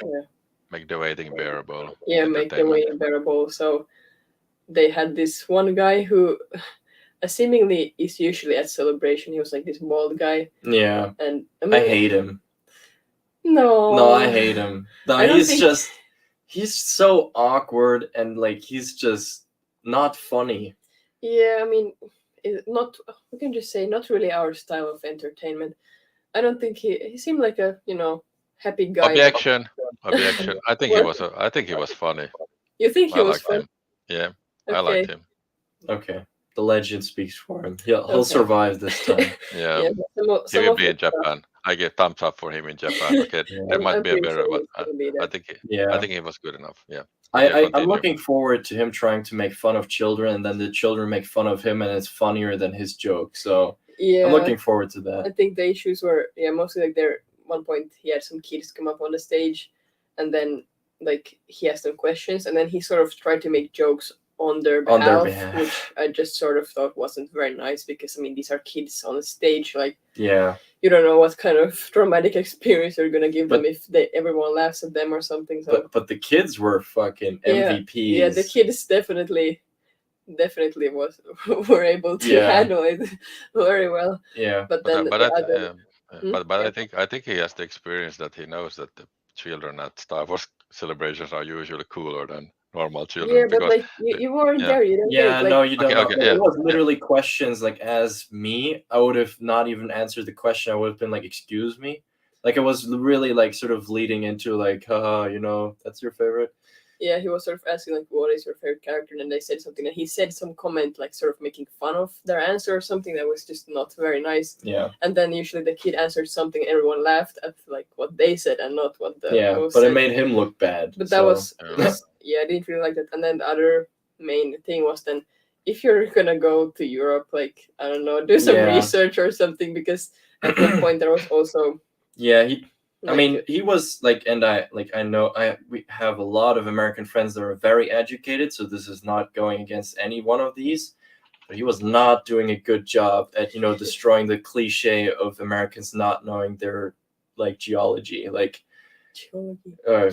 Make the waiting bearable. yeah, make the waiting bearable. So they had this one guy who seemingly is usually at celebration. He was like this bald guy. Yeah. And I hate him. No, I hate him. No, he's so awkward and like he's just not funny. Yeah, I mean, we can just say not really our style of entertainment. I don't think he seemed like a happy guy. Objection. I think he was funny. You think he was funny? Him. Yeah, okay. I liked him. Okay, the legend speaks for him. He'll survive this time. Yeah, he will be in Japan. I give thumbs up for him in Japan. Okay, there might be a better, but I think he was good enough. Yeah. I'm looking forward to him trying to make fun of children, and then the children make fun of him, and it's funnier than his joke. So yeah, I'm looking forward to that. I think the issues were mostly like there. One point he had some kids come up on the stage, and then like he asked them questions, and then he sort of tried to make jokes on their behalf, which I just sort of thought wasn't very nice because I mean these are kids on the stage, like yeah, you don't know what kind of traumatic experience you're gonna give them if everyone laughs at them or something. So. But the kids were fucking MVPs. Yeah, the kids definitely were able to handle it very well. Yeah, but then I think he has the experience that he knows that the children at Star Wars celebrations are usually cooler normal children Yeah, but because like you weren't yeah. there. You don't get it. Yeah, Like no, you don't Okay, know. okay, It yeah, was yeah. literally questions like, as me, I would have not even answered the question. I would have been like, "Excuse me," like it was really like sort of leading into like, "Haha, that's your favorite." yeah, he was sort of asking like, "What is your favorite character?" And then they said something, and he said some comment like sort of making fun of their answer or something that was just not very nice. Yeah, And then usually the kid answered something, and everyone laughed at like what they said and not what the yeah, host but it said. made him look bad. But that So was Yeah. just yeah, I didn't really like that. And then the other main thing was then if you're gonna go to Europe, like I don't know, do some Yeah. research or something because at one point there was also yeah, I like mean, he was like, and I know we have a lot of American friends that are very educated, so this is not going against any one of these. But he was not doing a good job at destroying the cliche of Americans not knowing their like geology, like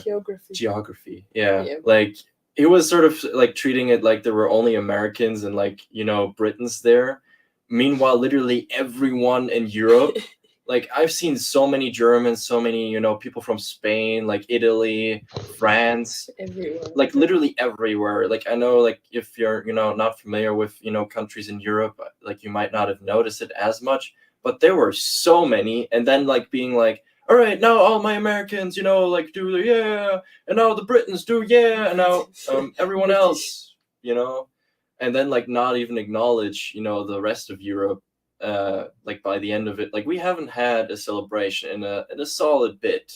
geography. geography. Yeah, Yeah. like he was sort of like treating it like there were only Americans and like Britons there. Meanwhile, literally everyone in Europe, like I've seen so many Germans, so many people from Spain, like Italy, France, Everywhere. like literally everywhere. Like I know, like if you're not familiar with countries in Europe, like you might not have noticed it as much, but there were so many. And then like being like, all right, now all my Americans like do the yeah, and now the Britons do yeah, and now everyone else and then like not even acknowledge the rest of Europe. Like by the end of it, like we haven't had a celebration in a solid bit.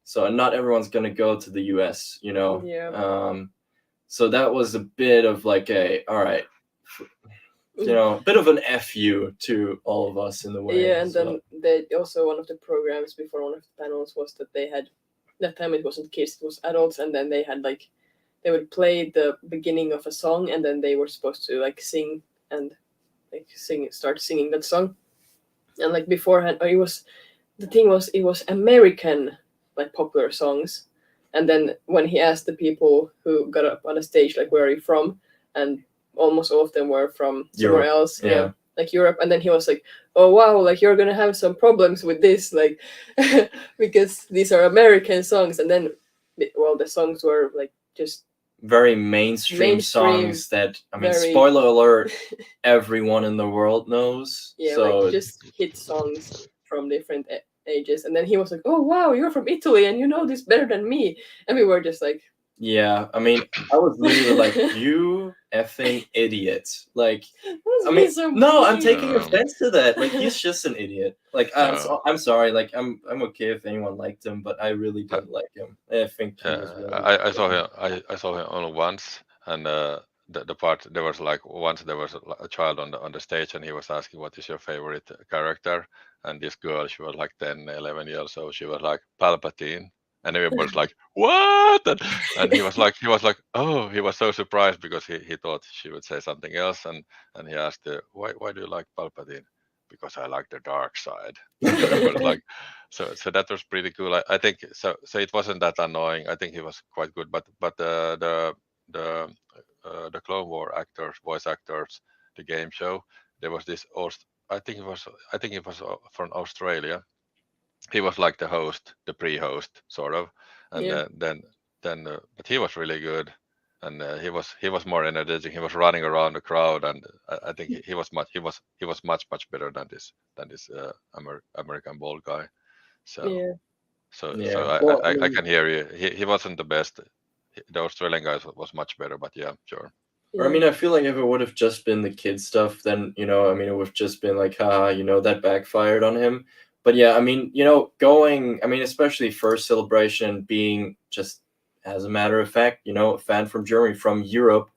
So and not everyone's gonna go to the US. Yeah. So that was a bit of like a all right, a bit of an fu to all of us in the way. Yeah, and so. then they also one of the programs before one of the panels was that they had that time it wasn't kids, it was adults, and then they had like they would play the beginning of a song and then they were supposed to like sing and like start singing that song. And like beforehand it was it was American like popular songs. And then when he asked the people who got up on the stage like where are you from, and almost all of them were from somewhere Europe. else. Yeah. Like Europe. And then he was like, oh wow, like you're gonna have some problems with this, like because these are American songs. And then well the songs were like just Very mainstream songs that I mean, very- spoiler alert, everyone in the world knows. yeah, so like just hit songs from different ages. And then he was like, oh wow, you're from Italy and you know this better than me. And we were just like, yeah, I mean, I was literally like, you effing idiot. Like, "That's I me mean, so no, I'm mean." taking No. offense to that. Like, he's just an idiot. Like, No. I'm sorry. Like, I'm okay if anyone liked him, but I really didn't like him. I think he was really. I saw him. I saw him only once, and the part there was like once there was a child on the stage, and he was asking what is your favorite character, and this girl, she was like 10, 11 years old. She was like Palpatine, and everybody's like what? And he was like oh, he was so surprised because he thought she would say something else, and he asked why do you like Palpatine? Because I like the dark side. And everybody's like, so that was pretty cool. I think so. So it wasn't that annoying. I think he was quite good. But the Clone War actors, voice actors, the game show. There was this. I think it was from Australia. He was like the host, the pre-host, sort of, and Yeah. but he was really good. And he was more energetic. He was running around the crowd, and I think he was much better than this American bald guy. So Yeah. Yeah. I, Well, I I mean, can hear you. He wasn't the best. The Australian guy was much better, but yeah, sure. Or I mean, I feel like if it would have just been the kid stuff, then I mean, it would have just been like, haha, that backfired on him. But yeah, I mean, going, I mean, especially first celebration being just as a matter of fact, a fan from Germany, from Europe,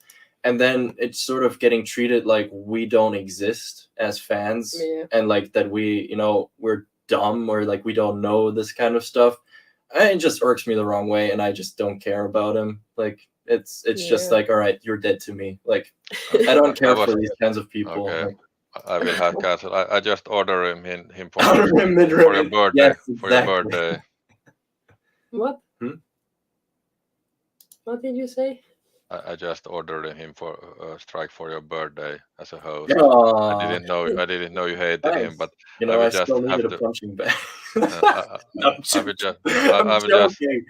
and then it's sort of getting treated like we don't exist as fans, Yeah. and like that we're dumb or like we don't know this kind of stuff. It just irks me the wrong way, and I just don't care about him. Like it's just Yeah. like, all right, you're dead to me. Like I don't care was for these kinds of people. okay. Like, I will have cancel. I just order him for Out of for mid-range. your birthday. Yes, For your exactly. birthday. What? Hmm? What did you say? I just ordered him for strike for your birthday as a host. Aw, I didn't know you hated him, thanks. but You I know, will I just still have needed a to. punching bag. Uh, I'm I will joking. just. I I'm will just. joking.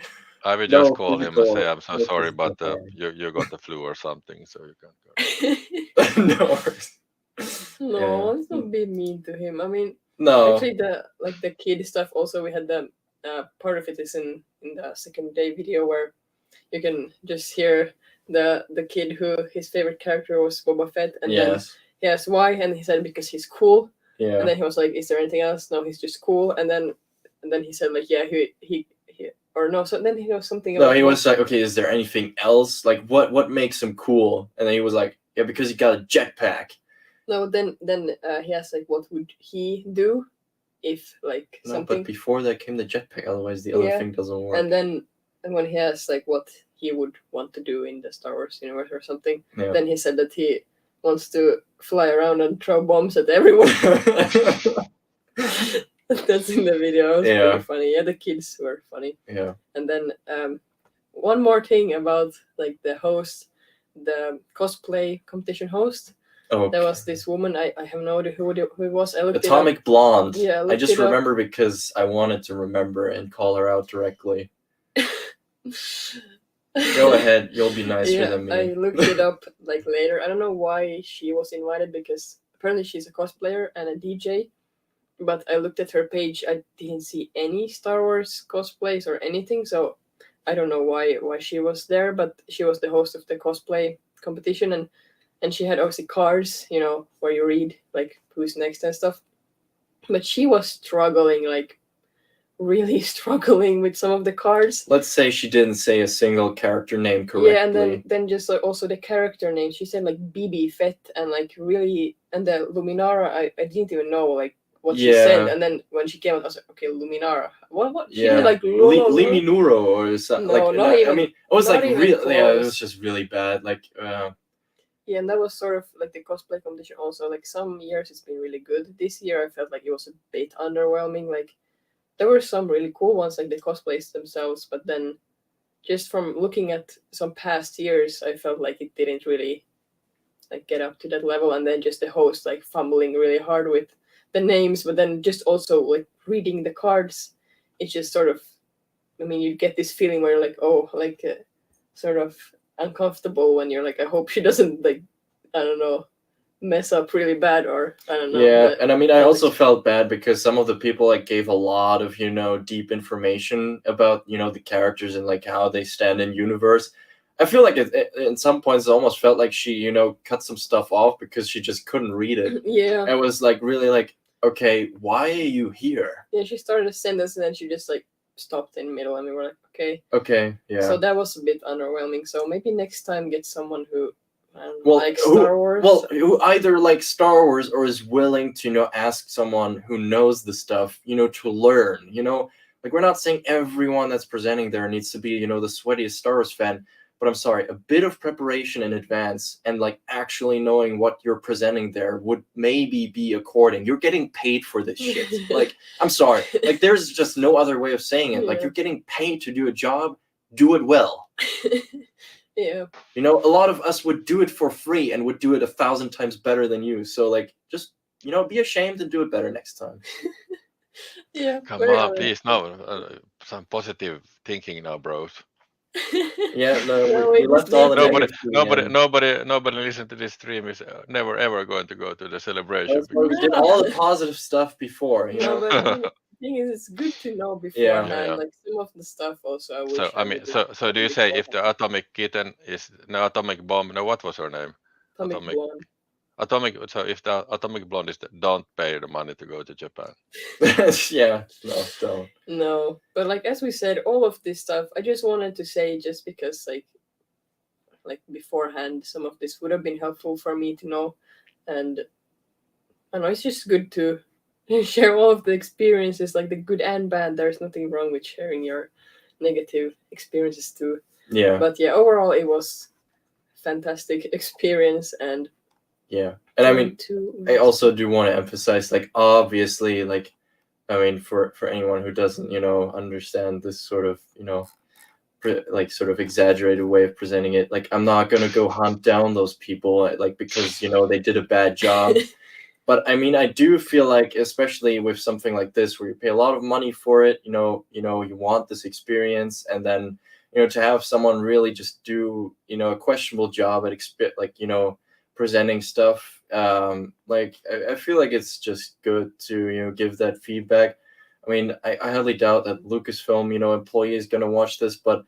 I will No just call him and say physical. I'm so No sorry, physical but you got the flu or something, so you can't go. harm. No worries. No, Yeah. let's not be mean to him. I mean, No. actually, the kid stuff. Also, we had the part of it is in the second day video where you can just hear the kid who his favorite character was Boba Fett, and then Yes. he asked why, and he said because he's cool, Yeah. and then he was like, "Is there anything else?" No, he's just cool, and then he said like, "Yeah, he or no." So then he was something. No, about he was like, okay, is there anything else? Like, what makes him cool? And then he was like, yeah, because he got a jetpack. No, then he asked like, what would he do if like No, something? but before that came the jetpack. Otherwise, the other Yeah. thing doesn't work. And then when he asked like what he would want to do in the Star Wars universe or something, Yeah. then he said that he wants to fly around and throw bombs at everyone. That's in the video. It was Yeah. pretty funny. Yeah, the kids were funny. Yeah. And then one more thing about like the host, the cosplay competition host. Oh, There was this woman. I have no idea who it was. I looked Atomic Blonde. Yeah, I I looked just it up. remember because I wanted to remember and call her out directly. it up. Go ahead, you'll be nicer Yeah, than me. I looked it up like later. I don't know why she was invited because apparently she's a cosplayer and a DJ. But I looked at her page. I didn't see any Star Wars cosplays or anything, so I don't know why she was there. But she was the host of the cosplay competition, and she had obviously cards, you know, where you read like who's next and stuff. But she was struggling, like really struggling with some of the cards. Let's say she didn't say a single character name correctly. Yeah, and then just like also the character name. She said like BB Fett and like really, and the Luminara. I didn't even know like what she said, and then when she came out, I was like, okay, Luminara. What? She did like Liminuro or something. No, like not even- I mean, it was not like even really. Yeah, it close. was just really bad. Like. Yeah, and that was sort of like the cosplay competition also. Like some years it's been really good. This year I felt like it was a bit underwhelming. Like there were some really cool ones, like the cosplays themselves, but then just from looking at some past years, I felt like it didn't really like get up to that level. And then just the host like fumbling really hard with the names, but then just also like reading the cards, it's just sort of, I mean, you get this feeling where you're like, oh, like sort of uncomfortable when you're like, I hope she doesn't like, I don't know, mess up really bad, or I don't know. Yeah, but and I mean, I felt also like- felt bad because some of the people like gave a lot of deep information about the characters and like how they stand in universe. I feel like in some points it almost felt like she cut some stuff off because she just couldn't read it. Yeah. It was like really like, okay, why are you here? Yeah, she started a sentence and then she just like stopped in the middle, and we were like, okay. Okay, yeah. So that was a bit underwhelming. So maybe next time get someone who like who- Star Wars. Well, who either likes Star Wars or is willing to ask someone who knows the stuff to learn. Like we're not saying everyone that's presenting there needs to be the sweatiest Star Wars fan. But I'm sorry, a bit of preparation in advance and like actually knowing what you're presenting there would maybe be according. You're getting paid for this shit. Like, I'm sorry. Like, there's just no other way of saying it. Like, Yeah. you're getting paid to do a job, do it well. Yeah. A lot of us would do it for free and would do it 1,000 times better than you. So, like, just, be ashamed and do it better next time. Yeah. Come very on, honest. please, no, some positive thinking now, bros. Yeah, no, No, we we left just all the need to- negatives to the end. Nobody listen to this stream is never ever going to go to the celebration. That's why we did all the positive stuff before, No, but the thing is, it's good to know beforehand. Yeah. Like some of the stuff also, I wish. So I mean, would so do you say if the atomic kitten is no atomic bomb? No, what was her name? Atomic Blonde. Atomic. So if the atomic blonde is, don't pay the money to go to Japan. Yeah, no, don't. No, but like as we said, all of this stuff, I just wanted to say just because like beforehand, some of this would have been helpful for me to know, and I know it's just good to share all of the experiences, like the good and bad. There's nothing wrong with sharing your negative experiences too. Yeah. But yeah, overall, it was fantastic experience, and yeah, and I mean, I also do want to emphasize, like, obviously, like, I mean, for anyone who doesn't, understand this sort of, like sort of exaggerated way of presenting it, like, I'm not gonna go hunt down those people, like, because they did a bad job. But I mean, I do feel like, especially with something like this, where you pay a lot of money for it, you want this experience, and then to have someone really just do a questionable job at presenting stuff. I feel like it's just good to give that feedback. I mean, I highly doubt that Lucasfilm employee is going to watch this, but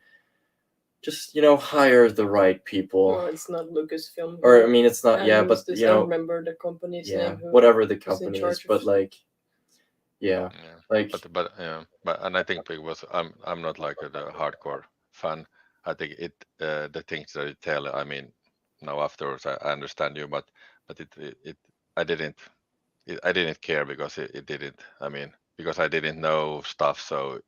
just hire the right people. Well, it's not Lucasfilm. Or I mean, it's not. Yeah, but I don't remember the company's name. Whatever the company is, but Yeah, like but and I think because I'm not like a hardcore fan. I think the things that you tell. I mean, now afterwards I understand you, but it I didn't I didn't care because it didn't. I mean, because I didn't know stuff, so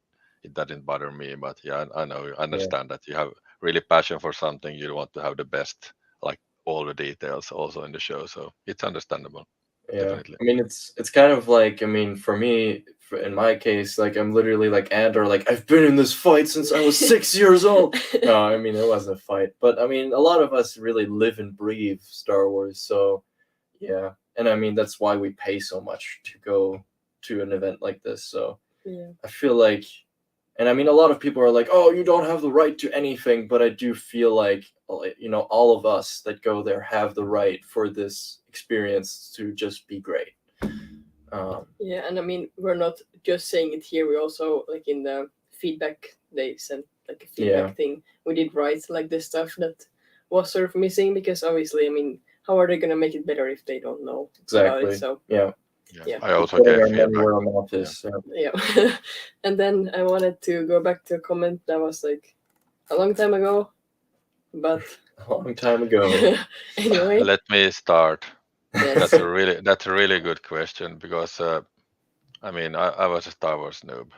it didn't bother me. But yeah, I know, I understand that you have really passion for something. You want to have the best, like all the details also in the show. So it's understandable. yeah. Definitely. I mean, it's kind of like, I mean, for me, in my case, like I'm literally like Andor, like I've been in this fight since I was 6 years old. No, I mean it wasn't a fight, but I mean a lot of us really live and breathe Star Wars, so yeah. And I mean that's why we pay so much to go to an event like this. So Yeah. I feel like, and I mean a lot of people are like, oh, you don't have the right to anything, but I do feel like all of us that go there have the right for this experience to just be great. Yeah, and I mean we're not just saying it here. We also like in the feedback they sent like a feedback thing. We did write like this stuff that was sort of missing because obviously I mean how are they gonna make it better if they don't know about Exactly. it? So Yeah. I also Putting gave our money feedback. where our mouth is. yeah. And then I wanted to go back to a comment that was like a long time ago, but A long time ago. anyway. Let me start. Yes. That's a really good question because I mean I was a Star Wars noob,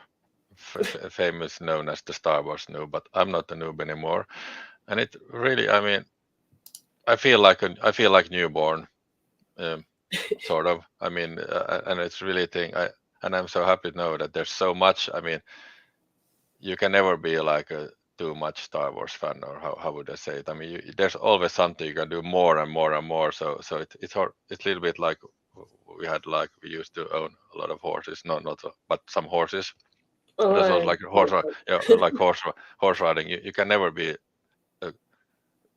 famous known as the Star Wars noob, but I'm not a noob anymore, and it really I mean I feel like newborn, sort of. I mean, and it's really thing. And I'm so happy to know that there's so much. I mean, you can never be like a too much Star Wars fan, or how would I say it? I mean, there's always something you can do more and more and more. So it's hard. It's a little bit like we used to own a lot of horses, not but some horses. Oh, There's also like horse riding. You can never be.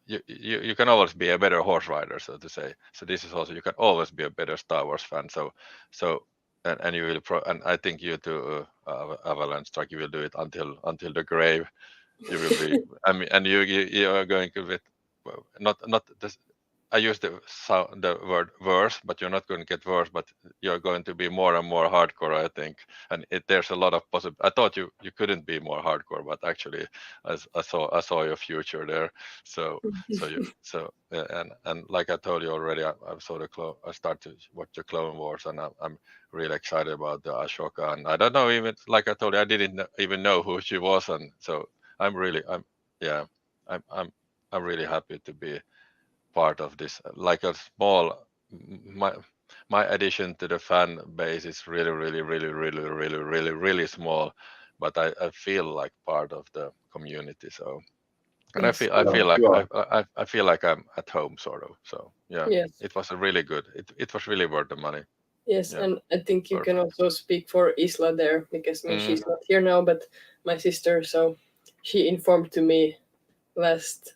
You can always be a better horse rider, so to say. So this is also you can always be a better Star Wars fan. So and you will and I think you too, Avalanche Strike, you will do it until the grave. You will be. I mean, and you are going to be not this. I use the word worse, but you're not going to get worse, but you're going to be more and more hardcore, I think. And there's a lot of possible. I thought you couldn't be more hardcore, but actually, I saw your future there. So and like I told you already, I saw I started to watch the Clone Wars, and I'm really excited about the Ashoka. And I don't know, even like I told you, I didn't even know who she was, and so I'm yeah, I'm really happy to be part of this, like a small my my addition to the fan base is really small, but I feel like part of the community. So and Yes. I feel like I'm at home, sort of. So yeah, Yes. it was a really good, it was really worth the money. Yes, Yeah, and I think you can perfect. also speak for Isla there because I mean she's not here now, but my sister, so she informed to me last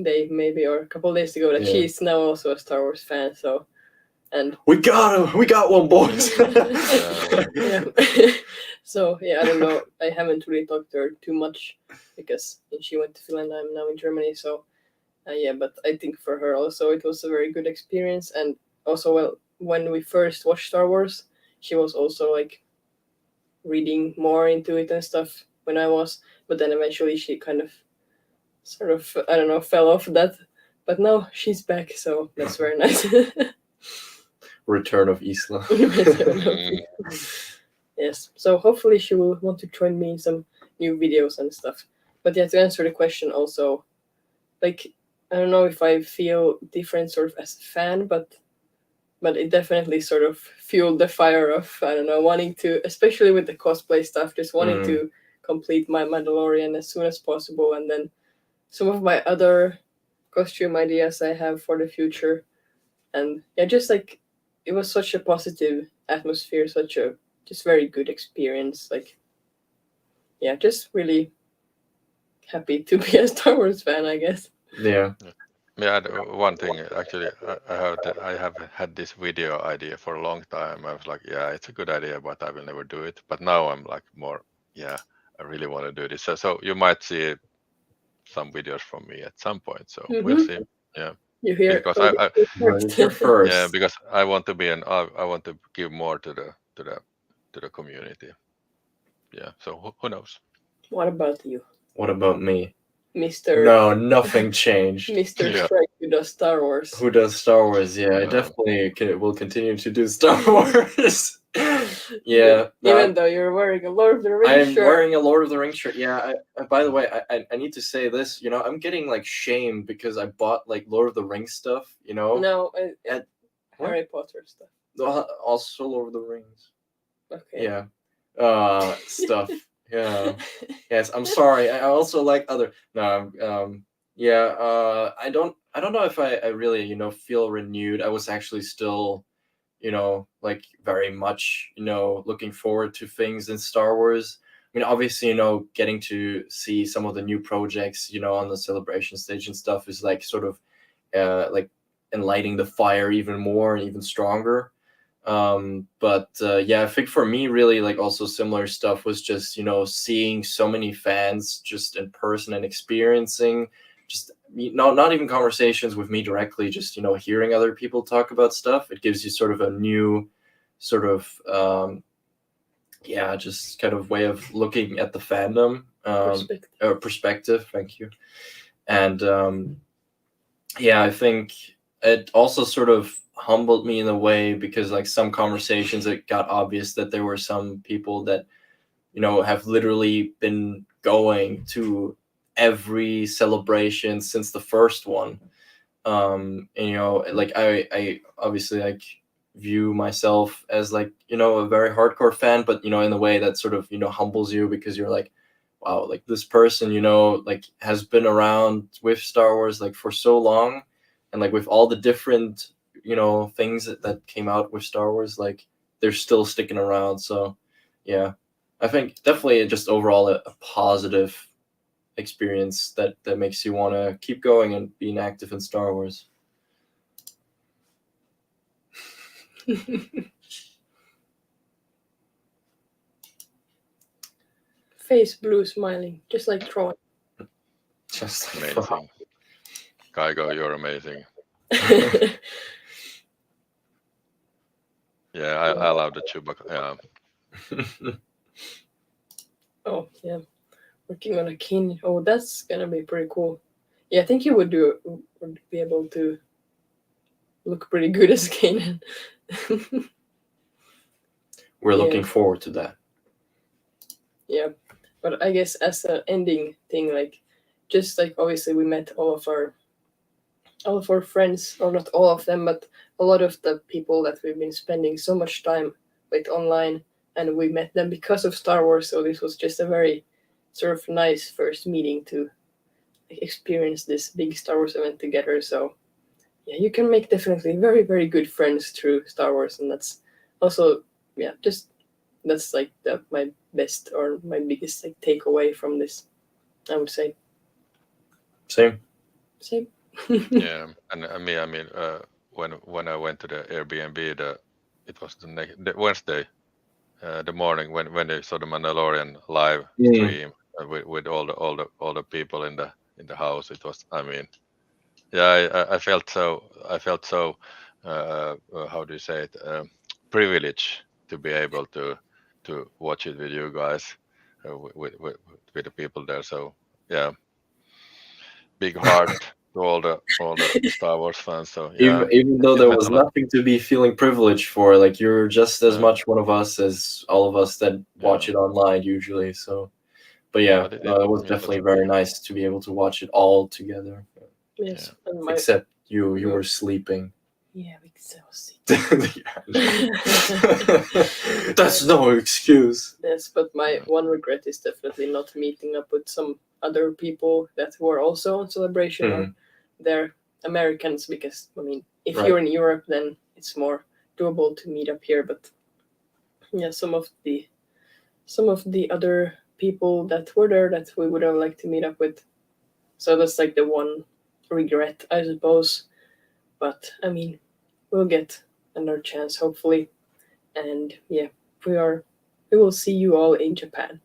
day maybe or a couple days ago that she's now also a Star Wars fan. So and We got one, boys. yeah. So yeah, I don't know. I haven't really talked to her too much because she went to Finland. I'm now in Germany, so yeah. But I think for her also it was a very good experience, and also well when we first watched Star Wars, she was also like reading more into it and stuff when I was, but then eventually she kind of sort of I don't know fell off that. But now she's back, so that's very nice. Return of Isla. Yes, so hopefully she will want to join me in some new videos and stuff. But yeah, to answer the question also, like I don't know if I feel different sort of as a fan, but it definitely sort of fueled the fire of I don't know wanting to, especially with the cosplay stuff, just wanting to complete my Mandalorian as soon as possible, and then some of my other costume ideas I have for the future, and yeah, just like it was such a positive atmosphere, such a just very good experience. Like yeah, just really happy to be a Star Wars fan, I guess. Yeah. Yeah, one thing actually, I have had this video idea for a long time. I was like, yeah, it's a good idea, but I will never do it. But now I'm like more, yeah, I really want to do this. So you might see some videos from me at some point. So we'll see. Yeah, You hear because it Heard it here first. first. yeah, because I want to be I want to give more to the community. Yeah. So who knows? What about you, What about me? Mr. No, nothing changed. Mr. Yeah. Strike who does Star Wars? Who does Star Wars? Yeah, I No. definitely will continue to do Star Wars. Yeah. Even though you're wearing a Lord of the Rings I'm shirt. wearing a Lord of the Rings shirt. Yeah. By the way, I need to say this. You know, I'm getting like shamed because I bought like Lord of the Rings stuff. You know. No, At- what? Harry Potter stuff. Also Lord of the Rings. Okay. Yeah. Stuff. Yeah. Yes. I'm sorry. I also like other. No. Yeah. I don't know if I really feel renewed. I was actually still like very much looking forward to things in Star Wars. I mean, obviously, getting to see some of the new projects on the celebration stage and stuff is like sort of like enlightening the fire even more and even stronger. But yeah, I think for me really like also similar stuff was just seeing so many fans just in person and experiencing just not even conversations with me directly, just hearing other people talk about stuff. It gives you sort of a new sort of yeah, just kind of way of looking at the fandom, perspective. Thank you. And yeah, I think it also sort of humbled me in a way because like some conversations it got obvious that there were some people that have literally been going to every celebration since the first one. And, like I obviously like view myself as like a very hardcore fan, but in a way that sort of humbles you because you're like, wow, like this person like has been around with Star Wars like for so long, and like with all the different things that came out with Star Wars, like they're still sticking around. So yeah, I think definitely just overall a positive experience that makes you want to keep going and being active in Star Wars. Face blue smiling, just like Troy. Just Amazing. Kaigo, you're amazing. Yeah, I love the Chewbacca. Yeah. Oh yeah, working on a kin. Oh, that's gonna be pretty cool. Yeah, I think you would be able to look pretty good as Kanan. We're Yeah. looking forward to that. Yeah, but I guess as an ending thing, like just like obviously we met all of our friends, or not all of them, but a lot of the people that we've been spending so much time with online, and we met them because of Star Wars. So this was just a very sort of nice first meeting to experience this big Star Wars event together. So yeah, you can make definitely very, very good friends through Star Wars, and that's also just that's like my best or my biggest like takeaway from this, I would say. Same. Yeah, and I mean, when I went to the Airbnb, it was the Wednesday, the morning when they saw the Mandalorian live stream with all the people in the house. It was, I mean, yeah, I felt so how do you say it, privileged to be able to watch it with you guys, with the people there. So yeah, big heart to all the Star Wars fans. So yeah, Even though it there meant was a lot. nothing to be feeling privileged for, like you're just as Yeah. much one of us as all of us that watch it online usually. So, but yeah, But it was definitely very nice to be able to watch it all together. Yes, Yeah. and Except you were sleeping. yeah, exhausted. That's no excuse. Yes, but my one regret is definitely not meeting up with some other people that were also on Celebration, or they're Americans, because I mean, if Right. you're in Europe, then it's more doable to meet up here. But yeah, some of the other people that were there that we would have liked to meet up with. So that's like the one regret, I suppose. But I mean, we'll get another chance hopefully, and yeah, we will see you all in Japan.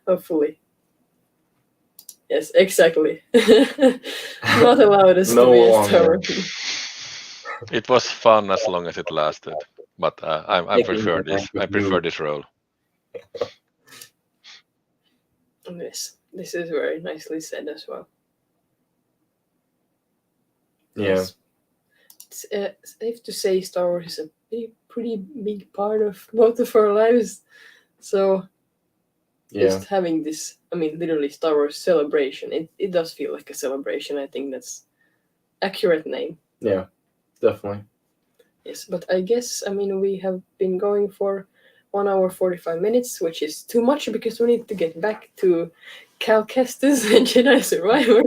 Hopefully. Yes, exactly. Not allowed us No to be a longer. Star It was fun as long as it lasted, but I prefer this. I prefer this role. Yes, this is very nicely said as well. Yeah. Yes. It's safe to say Star Wars is a pretty big part of both of our lives. So Yeah. just having this, I mean, literally Star Wars celebration, it does feel like a celebration. I think that's accurate name. Yeah, definitely. Yes, but I guess, I mean, we have been going for 1 hour 45 minutes, which is too much because we need to get back to Cal Kestis and Jedi Survivor.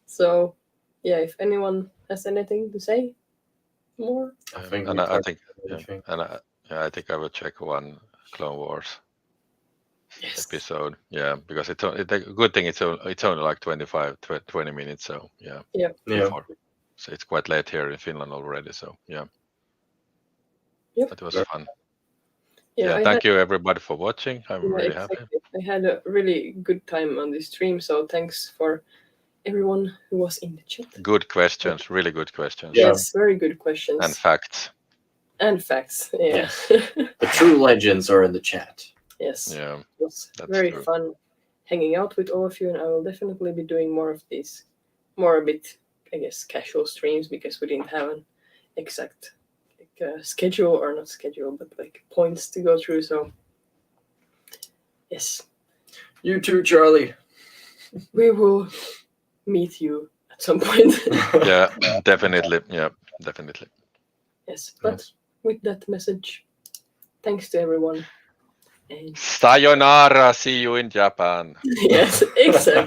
So, yeah, if anyone has anything to say more. I think And we I talked think, about yeah, everything. and I think I will check one Clone Wars Yes. episode. Yeah, because it's a good thing. It's only like 20 minutes. So yeah. Yeah. Before. So it's quite late here in Finland already. So yeah. Yep. That was Sure. fun. Yeah, Yeah, thank you everybody for watching. I'm really happy. I had a really good time on this stream, so thanks for everyone who was in the chat. Good questions, really good questions. Yeah. Yes, very good questions. And facts. And facts, yeah. The true legends are in the chat. Yes. Yeah, It was that's very true. fun hanging out with all of you, and I will definitely be doing more of these, more a bit, I guess, casual streams because we didn't have an exact schedule, or not schedule, but like points to go through. So, yes, You too, Charlie. we will meet you at some point. Yeah, definitely. Yeah, definitely. Yes, but with that message, thanks to everyone. And Sayonara. See you in Japan. yes, exactly.